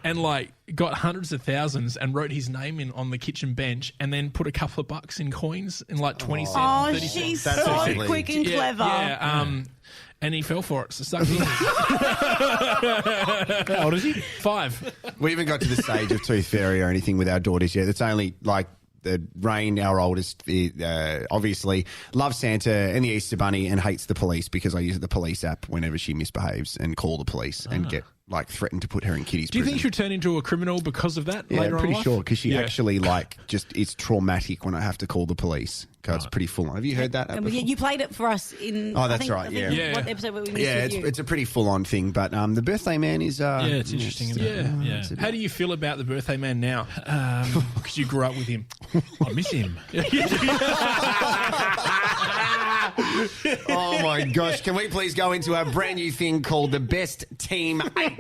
and got hundreds of thousands and wrote his name in on the kitchen bench and then put a couple of bucks in coins in 20 cents. Oh, 30 she's cents. so silly. quick and clever. Yeah, and he fell for it. So sucked in. How old is he? 5. We haven't got to the stage of Tooth Fairy or anything with our daughters yet. It's only the Rain, our oldest, obviously loves Santa and the Easter Bunny and hates the police because I use the police app whenever she misbehaves and call the police and get threatened to put her in kitty's Do you prison. think she'll turn into a criminal because of that Yeah, later on? pretty in life? sure because she Yeah. actually it's traumatic when I have to call the police because it's pretty full on. Have you heard that? And before? you played it for us in. Oh, I that's think- right, I think yeah. What episode were we missed Yeah, with you? it's a pretty full on thing, but the birthday man is It's interesting, isn't it? Yeah. How do you feel about the birthday man now? Because you grew up with him. I miss him. Oh my gosh, can we please go into our brand new thing called the Best Team 8?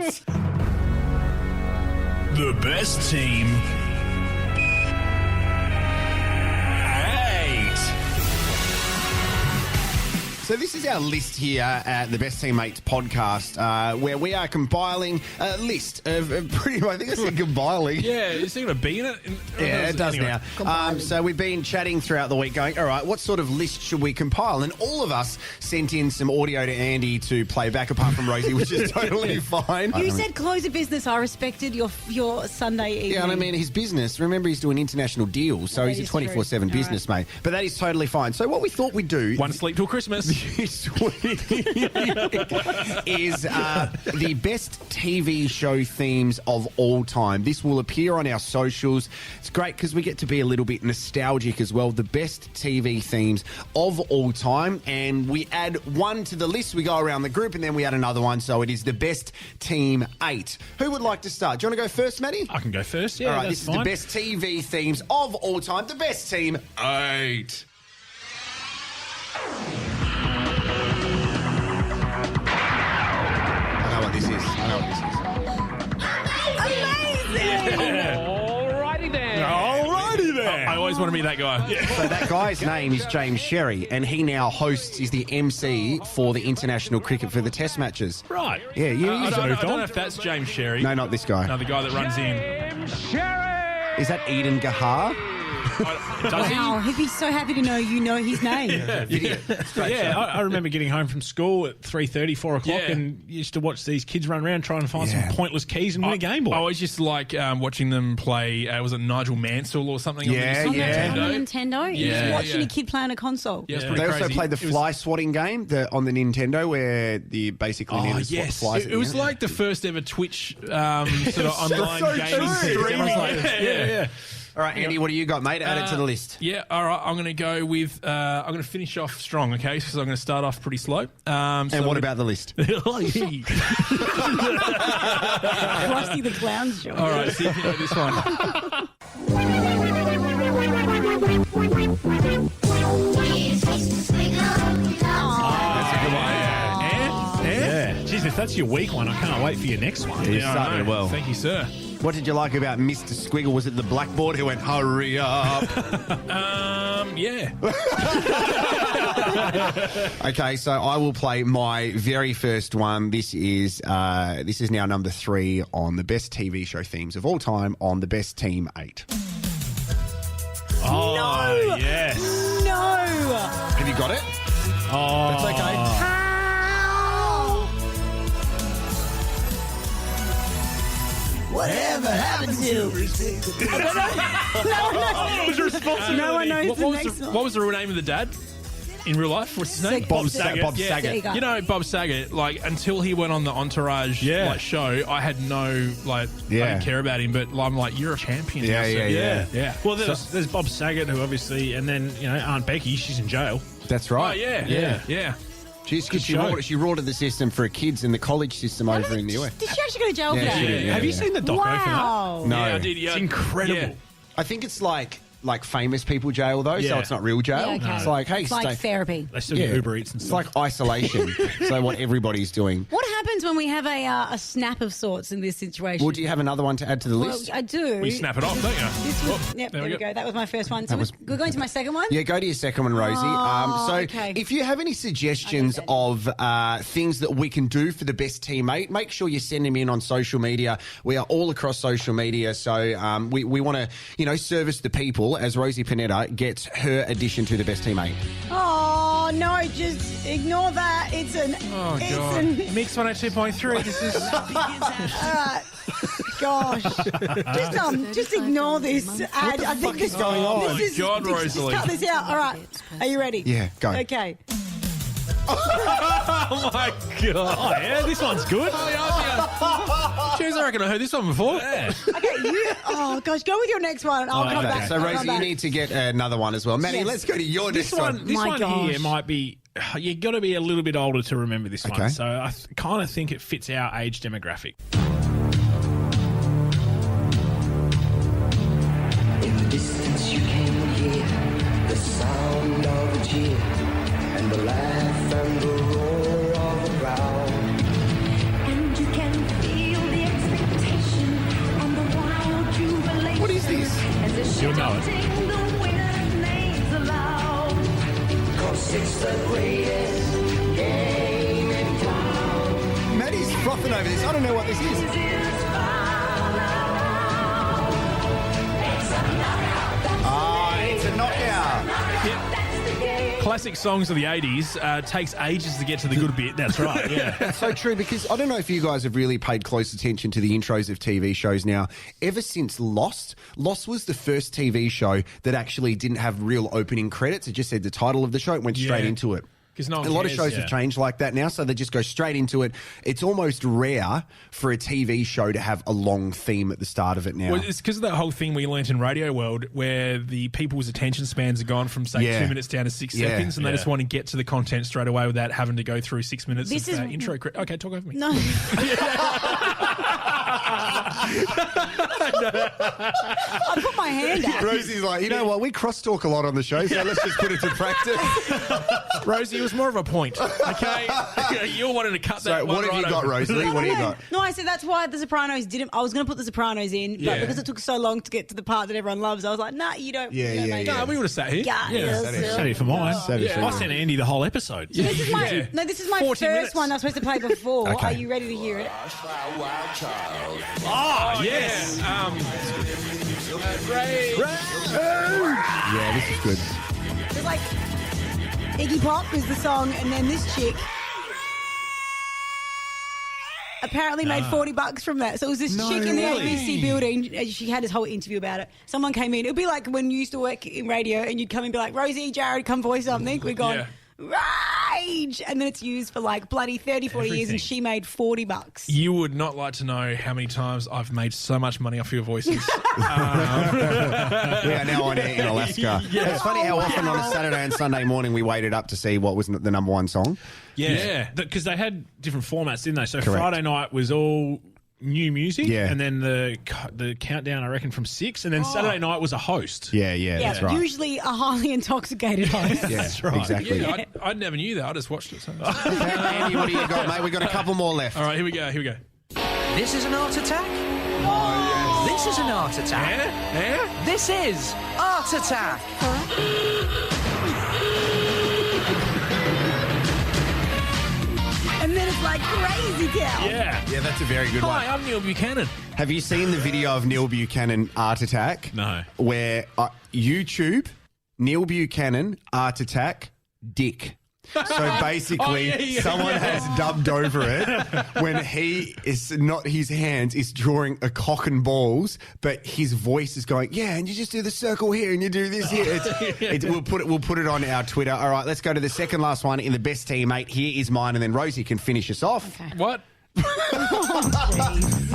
The best team. 8. So this is our list here at the Best Teammates podcast, where we are compiling a list of pretty much, I think I said compiling. Yeah, is there going to be in it? Yeah, it does Anyway. now. So we've been chatting throughout the week going, all right, what sort of list should we compile? And all of us sent in some audio to Andy to play back, apart from Rosie, which is totally fine. You said close of business. I respected your Sunday evening. Yeah, and I mean, his business, remember he's doing international deals, so That he's a is true. 24/7 business, mate. But that is totally fine. So what we thought we'd do... One sleep till Christmas. this week is the best TV show themes of all time. This will appear on our socials. It's great because we get to be a little bit nostalgic as well. The best TV themes of all time. And we add one to the list. We go around the group and then we add another one. So it is the best team 8. Who would like to start? Do you want to go first, Matty? I can go first. Yeah, All right, that's this fine. is the best TV themes of all time. The best team 8. I know what this is. Amazing! Alrighty then. Alrighty then. Yeah. I always want to be that guy. Yeah. So that guy's name is James Sherry, and he now is the MC for the international cricket for the Test matches. Right. Yeah, I don't know if that's James Sherry. No, not this guy. No, the guy that runs in. Is that Eden Gahar? Does Wow, he'd be so happy to know you know his name. I remember getting home from school at 3:30, 4 o'clock, and used to watch these kids run around trying to find some pointless keys and win a Game Boy. I always just like watching them play, was it Nigel Mansell or something? On the Nintendo? Yeah, Just watching a kid play on a console. Yeah, They also played the fly swatting game on the Nintendo where the basically flies. It was like the first ever Twitch sort of online gaming thing. Everyone's like, yeah. All right, Andy, what do you got, mate? Add it to the list. Yeah, all right. I'm going to go with. I'm going to finish off strong, okay? Because I'm going to start off pretty slow. And what about the list? Frosty the Clown's job. All right, see if you know this one. That's a good one. Yeah. Jeez, if that's your weak one, I can't wait for your next one. You're starting well. Thank you, sir. What did you like about Mr. Squiggle? Was it the blackboard who went, hurry up? Yeah. Okay, so I will play my very first one. This is now number 3 on the best TV show themes of all time on the best Team 8. Oh, No! yes. No! Have you got it? Oh. That's okay. Whatever happened to? No one knows the next one. What was the real name of the dad in real life? What's his name? Bob Saget. Bob Yeah. Saget. You know, Bob Saget, like, until he went on the Entourage show, I had no, I didn't care about him, but I'm like, you're a champion. Yeah. Well, there's Bob Saget, who obviously, and then, Aunt Becky, she's in jail. That's right. Oh, yeah. She rorted the system for kids in the college system over in the US. Did she actually go to jail for that? she did, Have you seen the doco for Wow. No. Yeah, I did. Yeah. It's incredible. Yeah. I think it's like famous people jail, though, so Yeah. it's not real jail. Yeah, okay. It's like, hey, It's like stay. therapy. They still get Uber Eats and It's stuff. like isolation. So what everybody's doing. What happens when we have a snap of sorts in this situation? Well, do you have another one to add to the Well, list? I do. We snap it off, don't you? This was, there we go. That was my first one. So we're going to my second one? Yeah, go to your second one, Rosie. Okay. If you have any suggestions of things that we can do for the best teammate, make sure you send them in on social media. We are all across social media, so we want to, service the people as Rosie Panetta gets her addition to the best teammate. Oh, no, just ignore that. It's an... Oh, it's God. an Mix 102.3. This is... Gosh. Just ignore this ad. I think this is going on? This is, God, just Rosalie. cut this out. All right. Are you ready? Yeah, go. Okay. Oh, my God. Oh, yeah, this one's good. Jeez, I reckon I heard this one before. Okay, oh, gosh, go with your next one. I'll come back. So, I'll come Rosie, you back. need to get another one as well. Maddie, Yes. let's go to your next one. This My one gosh. here might be... you got to be a little bit older to remember this Okay. one. So I kind of think it fits our age demographic. In the distance you can hear the sound of a cheer and the laugh and the roar of a crowd. And you can feel the expectation and the wild jubilation. What is this? As the You'll know it. shouting, the winner's names aloud. 'Cause it's the greatest game in town. Maddie's frothing over this. I don't know what this is. It's a knockout. Classic songs of the 80s takes ages to get to the good bit. That's right, yeah. That's so true, because I don't know if you guys have really paid close attention to the intros of TV shows now. Ever since Lost was the first TV show that actually didn't have real opening credits. It just said the title of the show. It went straight Yeah. into it. 'Cause no one a lot of cares, shows have changed like that now, so they just go straight into it. It's almost rare for a TV show to have a long theme at the start of it now. Well, it's because of that whole thing we learnt in Radio World where the people's attention spans have gone from, say, 2 minutes down to 6 seconds, and they just want to get to the content straight away without having to go through 6 minutes This of is- intro. Okay, talk over me. No. I put my hand out. Rosie's like, you know what? We crosstalk a lot on the show, so let's just put it to practice. Rosie, it was more of a point. Okay, you wanted to cut that. So, what have you got, Rosie? What have you got? No, I said that's why The Sopranos didn't. I was going to put The Sopranos in, but Yeah. because it took so long to get to the part that everyone loves, I was like, nah, you don't. Yeah, you don't yeah, make yeah. No, we would have sat here. Yeah, Sat here for mine. I sent Andy the whole episode. So this is my Yeah. no. This is my 40 first minutes. one I was supposed to play before. Okay. Are you ready to hear it? Oh, yes. Ray. Yeah, this is good. It's like Iggy Pop is the song, and then this chick apparently made $40 from that. So it was this chick in the ABC building. And she had this whole interview about it. Someone came in. It would be like when you used to work in radio, and you'd come in and be like, Rosie, Jared, come voice something. We're going. Rage! And then it's used for like bloody 30, 40 years, and she made $40. You would not like to know how many times I've made so much money off your voices. We are now on air in Alaska. Yeah. It's funny how often on a Saturday and Sunday morning we waited up to see what was the number one song. Yeah, because they had different formats, didn't they? So Correct. Friday night was all new music, Yeah. and then the countdown, I reckon, from 6, and then Saturday night was a host. Yeah, that's right. Usually a highly intoxicated host. Yeah, That's right. exactly. Yeah, I never knew that. I just watched it. So. Andy, what do you got, mate? We've got a couple more left. All right, here we go. This is an art attack? This is an art attack. Yeah? This is Art Attack. And then it's like crazy town. Yeah. Yeah, that's a very good Hi, one. I'm Neil Buchanan. Have you seen the video of Neil Buchanan Art Attack? No. Where YouTube, Neil Buchanan Art Attack, Dick. So basically, someone has dubbed over it when he is not, his hands is drawing a cock and balls, but his voice is going, yeah, and you just do the circle here and you do this here. We'll put it on our Twitter. All right, let's go to the second last one in the best teammate. Here is mine, and then Rosie can finish us off. Okay. What?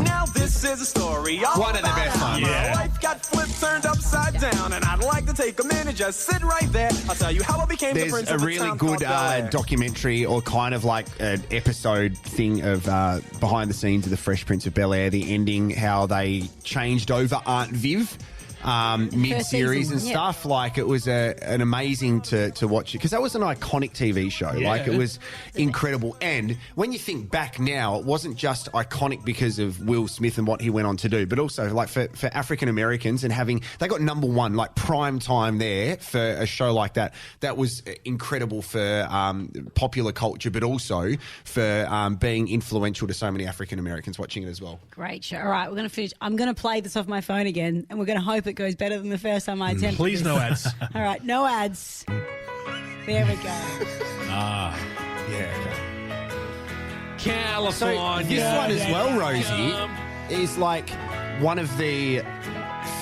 Now this is a story. One of the best ones. Yeah. Life got flipped, turned upside down, and I'd like to take a minute, just sit right there. I'll tell you how I became the There's prince a of a really town good called Bel-Air. documentary, or kind of like an episode thing of behind the scenes of the Fresh Prince of Bel-Air, the ending, how they changed over Aunt Viv mid-series season, and yeah. stuff. Like, it was an amazing to watch it, because that was an iconic TV show. Yeah. Like, it was incredible. And when you think back now, it wasn't just iconic because of Will Smith and what he went on to do, but also like for African Americans, and they got number one, like prime time there for a show like that. That was incredible for popular culture, but also for being influential to so many African Americans watching it as well. Great show. All right, we're going to finish. I'm going to play this off my phone again, and we're going to hope it goes better than the first time I attempted. Please, this. no ads. All right, no ads. There we go. Yeah. So California. this one as well, Rosie, is like one of the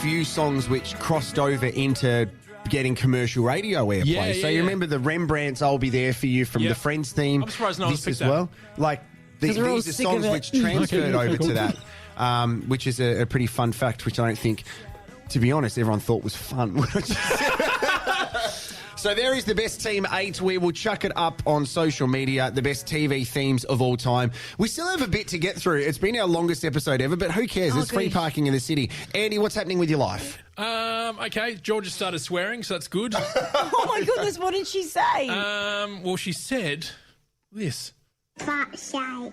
few songs which crossed over into getting commercial radio airplay. Yeah, So yeah, you yeah. remember the Rembrandts, I'll Be There For You from Yep. the Friends theme. I'm surprised no one's This picked as that. well. Like, 'Cause we're all these are sick songs of it. which transferred Okay, over cool. to that, which is a pretty fun fact, which I don't think, to be honest, everyone thought was fun. So there is the best team 8. We will chuck it up on social media, the best TV themes of all time. We still have a bit to get through. It's been our longest episode ever, but who cares? There's free good. parking in the city. Andy, what's happening with your life? Okay, Georgia started swearing, so that's good. Oh my goodness, what did she say? Well, she said this. Fat shite.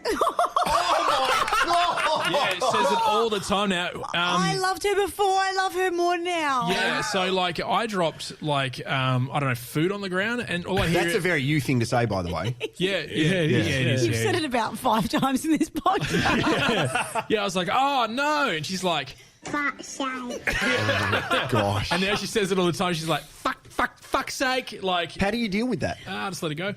Yeah, it says it all the time now. I loved her before. I love her more now. Yeah, so like I dropped like I don't know, food on the ground, and all I hear That's a very you thing to say, by the way. yeah, it is. You've said it about 5 times in this podcast. yeah. I was like, oh no, and she's like, Fat shite. Gosh. and now she says it all the time. She's like, fuck's sake, like. How do you deal with that? Just let it go.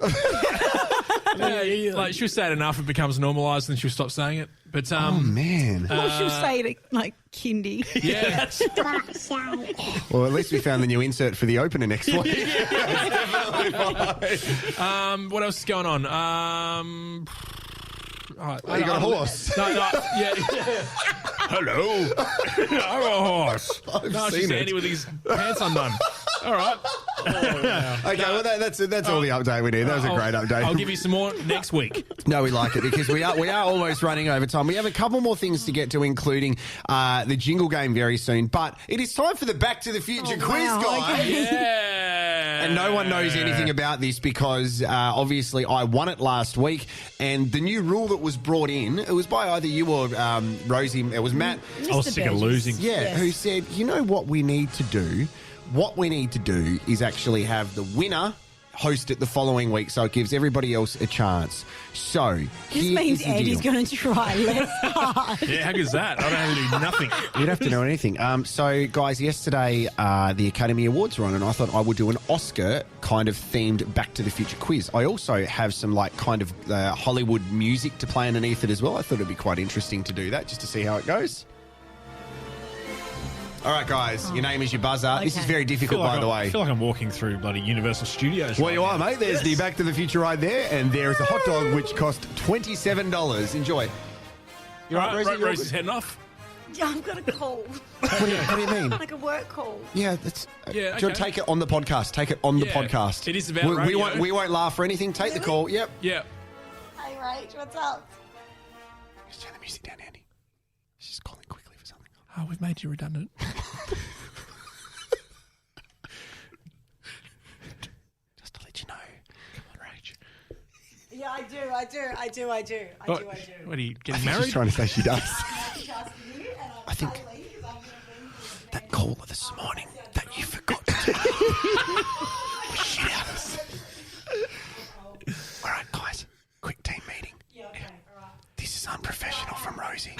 Like she'll say it enough, it becomes normalised, and she'll stop saying it. But Oh, man. Well, she'll say it like kindy. yeah, Fat shite. Well, at least we found the new insert for the opener next week. what else is going on? You got a horse. No, yeah. Hello. I'm a horse. I've No, it's seen just it. Andy with his pants undone. All right. Okay, well, that's all the update we need. That was a great update. I'll give you some more next week. No, we like it because we are almost running over time. We have a couple more things to get to, including the jingle game very soon. But it is time for the Back to the Future quiz, guys. Yeah. And no one knows anything about this because obviously I won it last week. And the new rule that was brought in, it was by either you or Rosie. It was Matt. I was sick of losing. Yeah, Yes. who said, you know what we need to do? What we need to do is actually have the winner host it the following week, so it gives everybody else a chance. So This here means is the Andy's deal. going to try less hard. Yeah, how good's that? I don't have to do nothing. You don't have to know anything. So, guys, yesterday the Academy Awards were on, and I thought I would do an Oscar kind of themed Back to the Future quiz. I also have some kind of Hollywood music to play underneath it as well. I thought it'd be quite interesting to do that, just to see how it goes. All right, guys, your name is your buzzer. This is very difficult, by the way. I feel like I'm walking through bloody Universal Studios. Well, right you are, now. mate. There's the Back to the Future right there, and there is a hot dog which cost $27. Enjoy. You all right, Rosie's heading off. Yeah, I've got a cold. What do you mean? Like a work call. Yeah, that's. Yeah, Do you want okay. to take it on the podcast? Take it on the Yeah, podcast. it is about we radio. won't laugh or anything. Take the call. Yep. Yeah. Hey, Rach, what's up? Just turn the music down, Andy. She's calling quickly for something. Oh, we've made you redundant. Just to let you know. Come on, Rach. Yeah, I do. What are you getting She's married? trying to say she does. I think that call this morning that you forgot to take was shit out of us. All right, guys. Quick team meeting. Yeah, okay, all right. This is unprofessional from Rosie.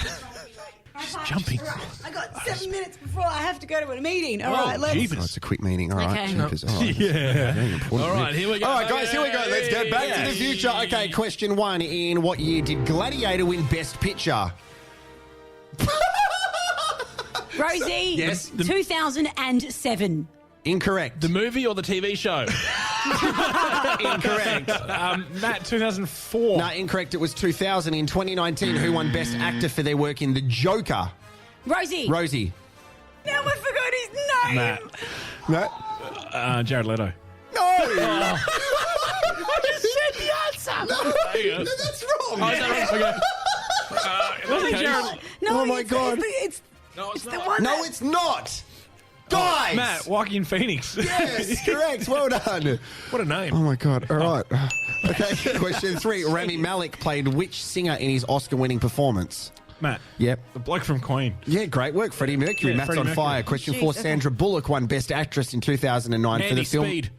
She's jumping. I got 7 minutes before I have to go to a meeting. All right, let's. Oh, it's a quick meeting. All right. Okay. Jeepers. All right. Yeah. Very important. All right, here we go. All right, guys, here we go. Let's get back to the future. Okay, question 1. In what year did Gladiator win Best Picture? Rosie. Yes. 2007. Incorrect. The movie or the TV show? Incorrect. Matt, 2004. No, incorrect. It was 2000. In 2019, who won Best Actor for their work in The Joker? Rosie. Rosie. Now I forgot his name. Matt. No. Jared Leto. No. I just said the answer. No, that's wrong. Oh, is that right? Okay. Wasn't Okay. Jared... Oh, my God. It's No, it's the not. one. No, it's not. Guys. Matt, Joaquin Phoenix. Yes, correct. Well done. What a name. Oh, my God. All right. Okay, question 3. Rami Malek played which singer in his Oscar-winning performance? Matt. Yep. The bloke from Queen. Yeah, great work. Freddie Mercury. Yeah, Matt's Freddie on Mercury. fire. Question Jeez, 4. okay. Sandra Bullock won Best Actress in 2009 for Mandy the film. Speed.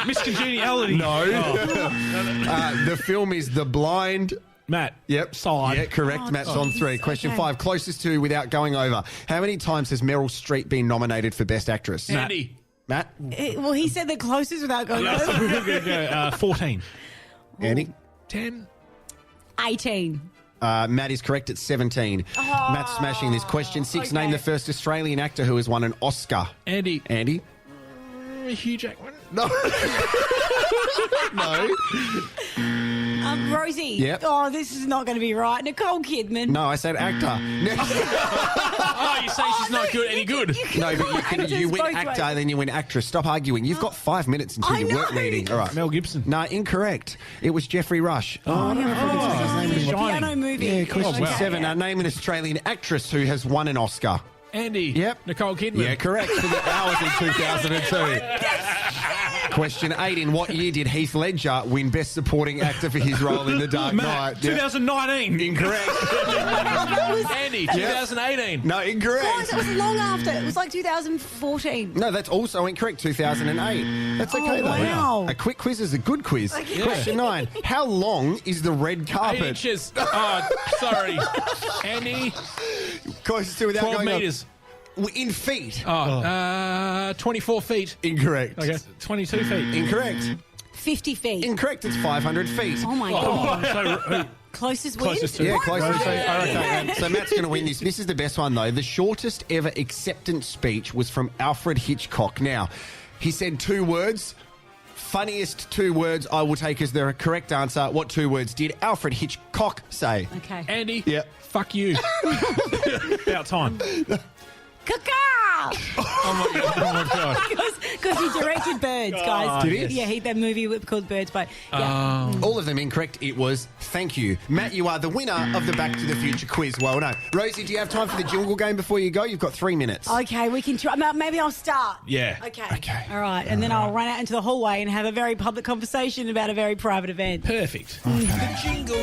Miss Congeniality. No. The film is The Blind. Matt. Yep. Side. Yeah, correct. Matt's on 3. Question 5. Closest to without going over. How many times has Meryl Streep been nominated for Best Actress? Andy. Matt? Well, he said the closest without going over. 14. Andy? 10. 18. Matt is correct at 17. Matt's smashing this. Question 6. Name the first Australian actor who has won an Oscar. Andy. Andy? Hugh Jackman. No. No. Rosie. Yep. Oh, this is not going to be right. Nicole Kidman. No, I said actor. Oh, you say she's not good, any good? No, but you win both actor, ways. then you win actress. Stop arguing. You've got 5 minutes until I your work know. meeting. All right. Mel Gibson. No, incorrect. It was Jeffrey Rush. I don't know if I can say his name The anymore. piano movie. Yeah, question Okay. 7. Name an Australian actress who has won an Oscar. Andy. Yep. Nicole Kidman. Yeah, correct. For the Hours in 2002. Question 8. In what year did Heath Ledger win Best Supporting Actor for his role in The Dark Matt. Knight? Yep. 2019. Incorrect. Andy. 2018. No, incorrect. Guys, it was long after. It was like 2014. No, that's also incorrect. 2008. That's okay, Oh, though. wow. A quick quiz is a good quiz. Okay. Question 9. How long is the red 8 carpet? inches. Oh, sorry. Andy. Closest to without 12 going up. metres. In feet. 24 feet. Incorrect. Okay. 22 feet. Incorrect. 50 feet. Incorrect. It's 500 feet. Oh, my God. So, Closest Closest win? to- Yeah, closest. Yeah. Okay, so Matt's going to win this. This is the best one, though. The shortest ever acceptance speech was from Alfred Hitchcock. Now, he said 2 words. Funniest 2 words I will take as the correct answer. What 2 words did Alfred Hitchcock say? Okay. Andy. Yep. Fuck you. about time. Caca! Oh my god. Because he directed Birds, guys. Did he? Yeah, that movie called Birds. But yeah. All of them incorrect. It was thank you. Matt, you are the winner of the Back to the Future quiz. Well done. Rosie, do you have time for the jingle game before you go? You've got 3 minutes. Okay, we can try. Maybe I'll start. Yeah. Okay. All right. And then I'll run out into the hallway and have a very public conversation about a very private event. Perfect. The jingle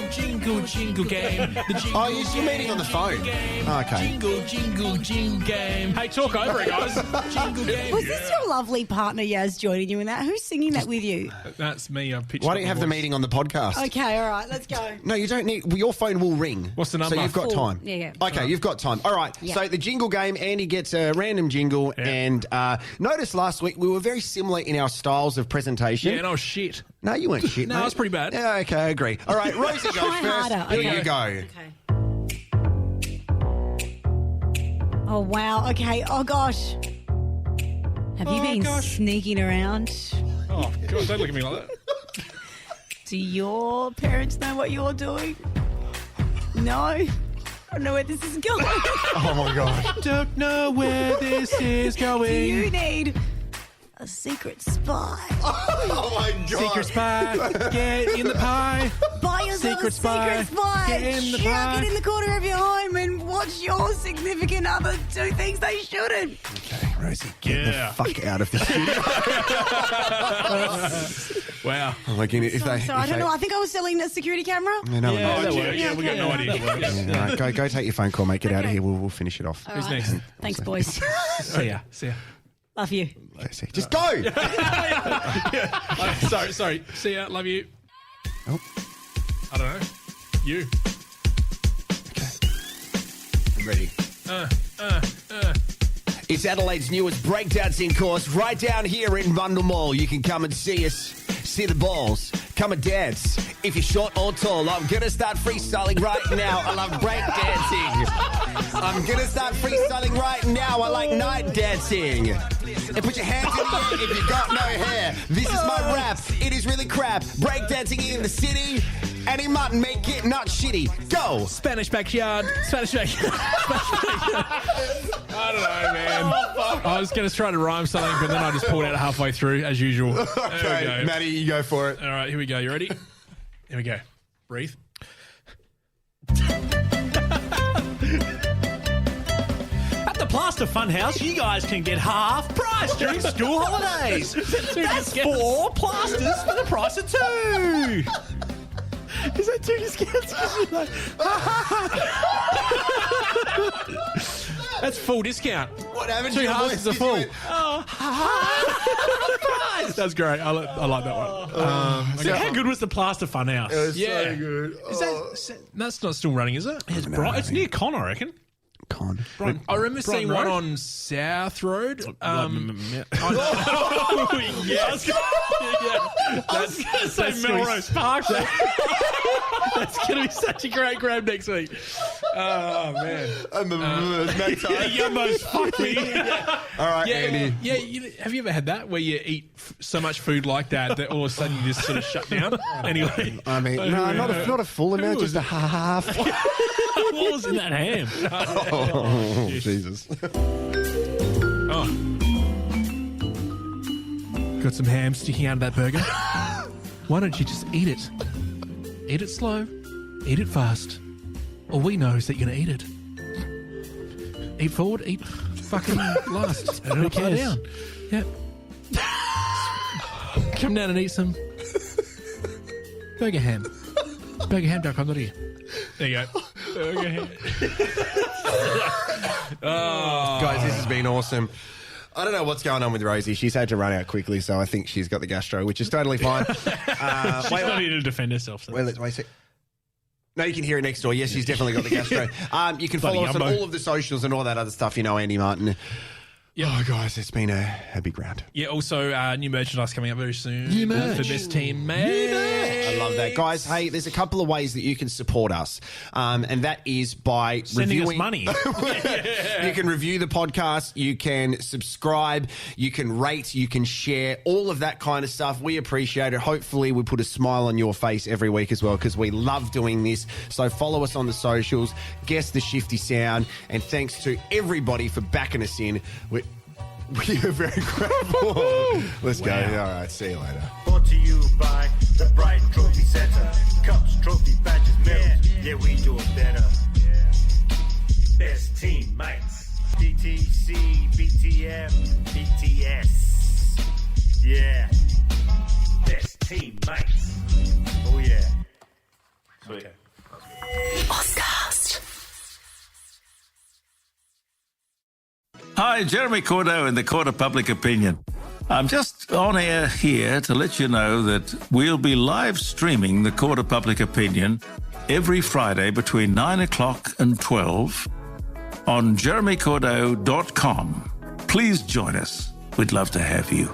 game. The jingle you're meeting on the phone. Okay. Jingle game. Hey, talk over it, guys. Jingle game. Was this your lovely partner, Yaz, joining you in that? Who's singing that with you? That's me. I've pitched Why don't you have the meeting on the podcast? Okay, all right, let's go. No, you don't need... Your phone will ring. What's the number? So you've got time. Yeah. Okay, you've got time. All right, so the jingle game, Andy gets a random jingle, and notice last week we were very similar in our styles of presentation. Yeah, and I was shit. No, you weren't shit, No, mate. I was pretty bad. Yeah, okay, I agree. All right, Rosie goes Try first. harder. Here Okay. you go. Okay. Oh, wow. Okay. Oh, gosh. Have you been sneaking around? Oh, God, don't look at me like that. Do your parents know what you're doing? No? I don't know where this is going. Oh, my God. Don't know where this is going. Do you need a secret spy? Oh, my God. Secret spy, get in the pie. Buy yourself Secret a secret spy. get in the Chuck pie. it in the corner of your home and watch your significant other do things they shouldn't. Okay, Rosie, get the fuck out of the studio. Wow. Oh, my goodness. So I don't know. I think I was selling a security camera. No, no, Yeah, no. that works. Yeah, we got no idea. Yeah, all right, go take your phone call, mate. Get out of here. We'll finish it off. Who's next? Thanks, boys. See ya. Love you. Just go. Sorry. See ya. Love you. Oh. I don't know. You. I'm ready. It's Adelaide's newest breakdancing course right down here in Rundle Mall. You can come and see us, see the balls, come and dance. If you're short or tall, I'm going to start freestyling right now. I love breakdancing. I'm going to start freestyling right now. I like night dancing. And put your hands in the air if you got no hair. This is my rap. It is really crap. Breakdancing in the city. Any mutton make it not shitty. Go. Spanish backyard. Spanish backyard. I don't know, man. I was going to try to rhyme something, but then I just pulled out halfway through, as usual. Okay, Matty, you go for it. All right, here we go. You ready? Here we go. Breathe. At the Plaster Funhouse, you guys can get half price during school holidays. That's 4 plasters for the price of 2. Is that 2 discounts? That's full discount. What happened 2 to your halves voice? is a Did you full. went, That's great. I like that one. So how good was the Plaster Funhouse? It was Yeah. so good. Is that, that's not still running, is it? It's bright. It's near Con, I reckon. Con. I remember seeing Road? one on South Road. Oh, yes. I was going to say Melrose Park. That's going to be such a great grab next week. Oh, man. Yumbo's fuck me. All right, Yeah, Andy. have you ever had that where you eat so much food like that all of a sudden you just sort of shut down? Anyway. I mean, no, not a full amount, just a half. What was in that ham? Oh, Jesus. Oh. Got some ham sticking out of that burger? Why don't you just eat it? Eat it slow, eat it fast. All we know is that you're going to eat it. Eat forward, eat fucking last. Who cares? Down. Yep. Come down and eat some burger ham. Burgerham.com.au. There you go. Burger ham. Guys, this has been awesome. I don't know what's going on with Rosie. She's had to run out quickly, so I think she's got the gastro, which is totally fine. She's not here to defend herself. So. Wait a sec. No, you can hear it next door. Yes, she's definitely got the gastro. You can follow us on all of the socials and all that other stuff. You know, Andy Martin. Yeah. Oh, guys, it's been a big round. Yeah, also new merchandise coming up very soon. New merch. For Best Team Mate. I love that. Guys, hey, there's a couple of ways that you can support us, and that is by Sending reviewing... us money. You can review the podcast, you can subscribe, you can rate, you can share, all of that kind of stuff. We appreciate it. Hopefully we put a smile on your face every week as well, because we love doing this. So follow us on the socials, guess the Shifty Sound, and thanks to everybody for backing us in. We are very grateful. Let's go. All right, see you later. Brought to you by the Bright Trophy Center. Cups, trophy, badges, medals. Yeah, we do it better. Best teammates. DTC, BTF, BTS. Yeah. Best teammates. Oh, yeah. Sweet. Oscast. Hi, Jeremy Cordeaux in the Court of Public Opinion. I'm just on air here to let you know that we'll be live streaming the Court of Public Opinion every Friday between 9 o'clock and 12 on jeremycordeaux.com. Please join us. We'd love to have you.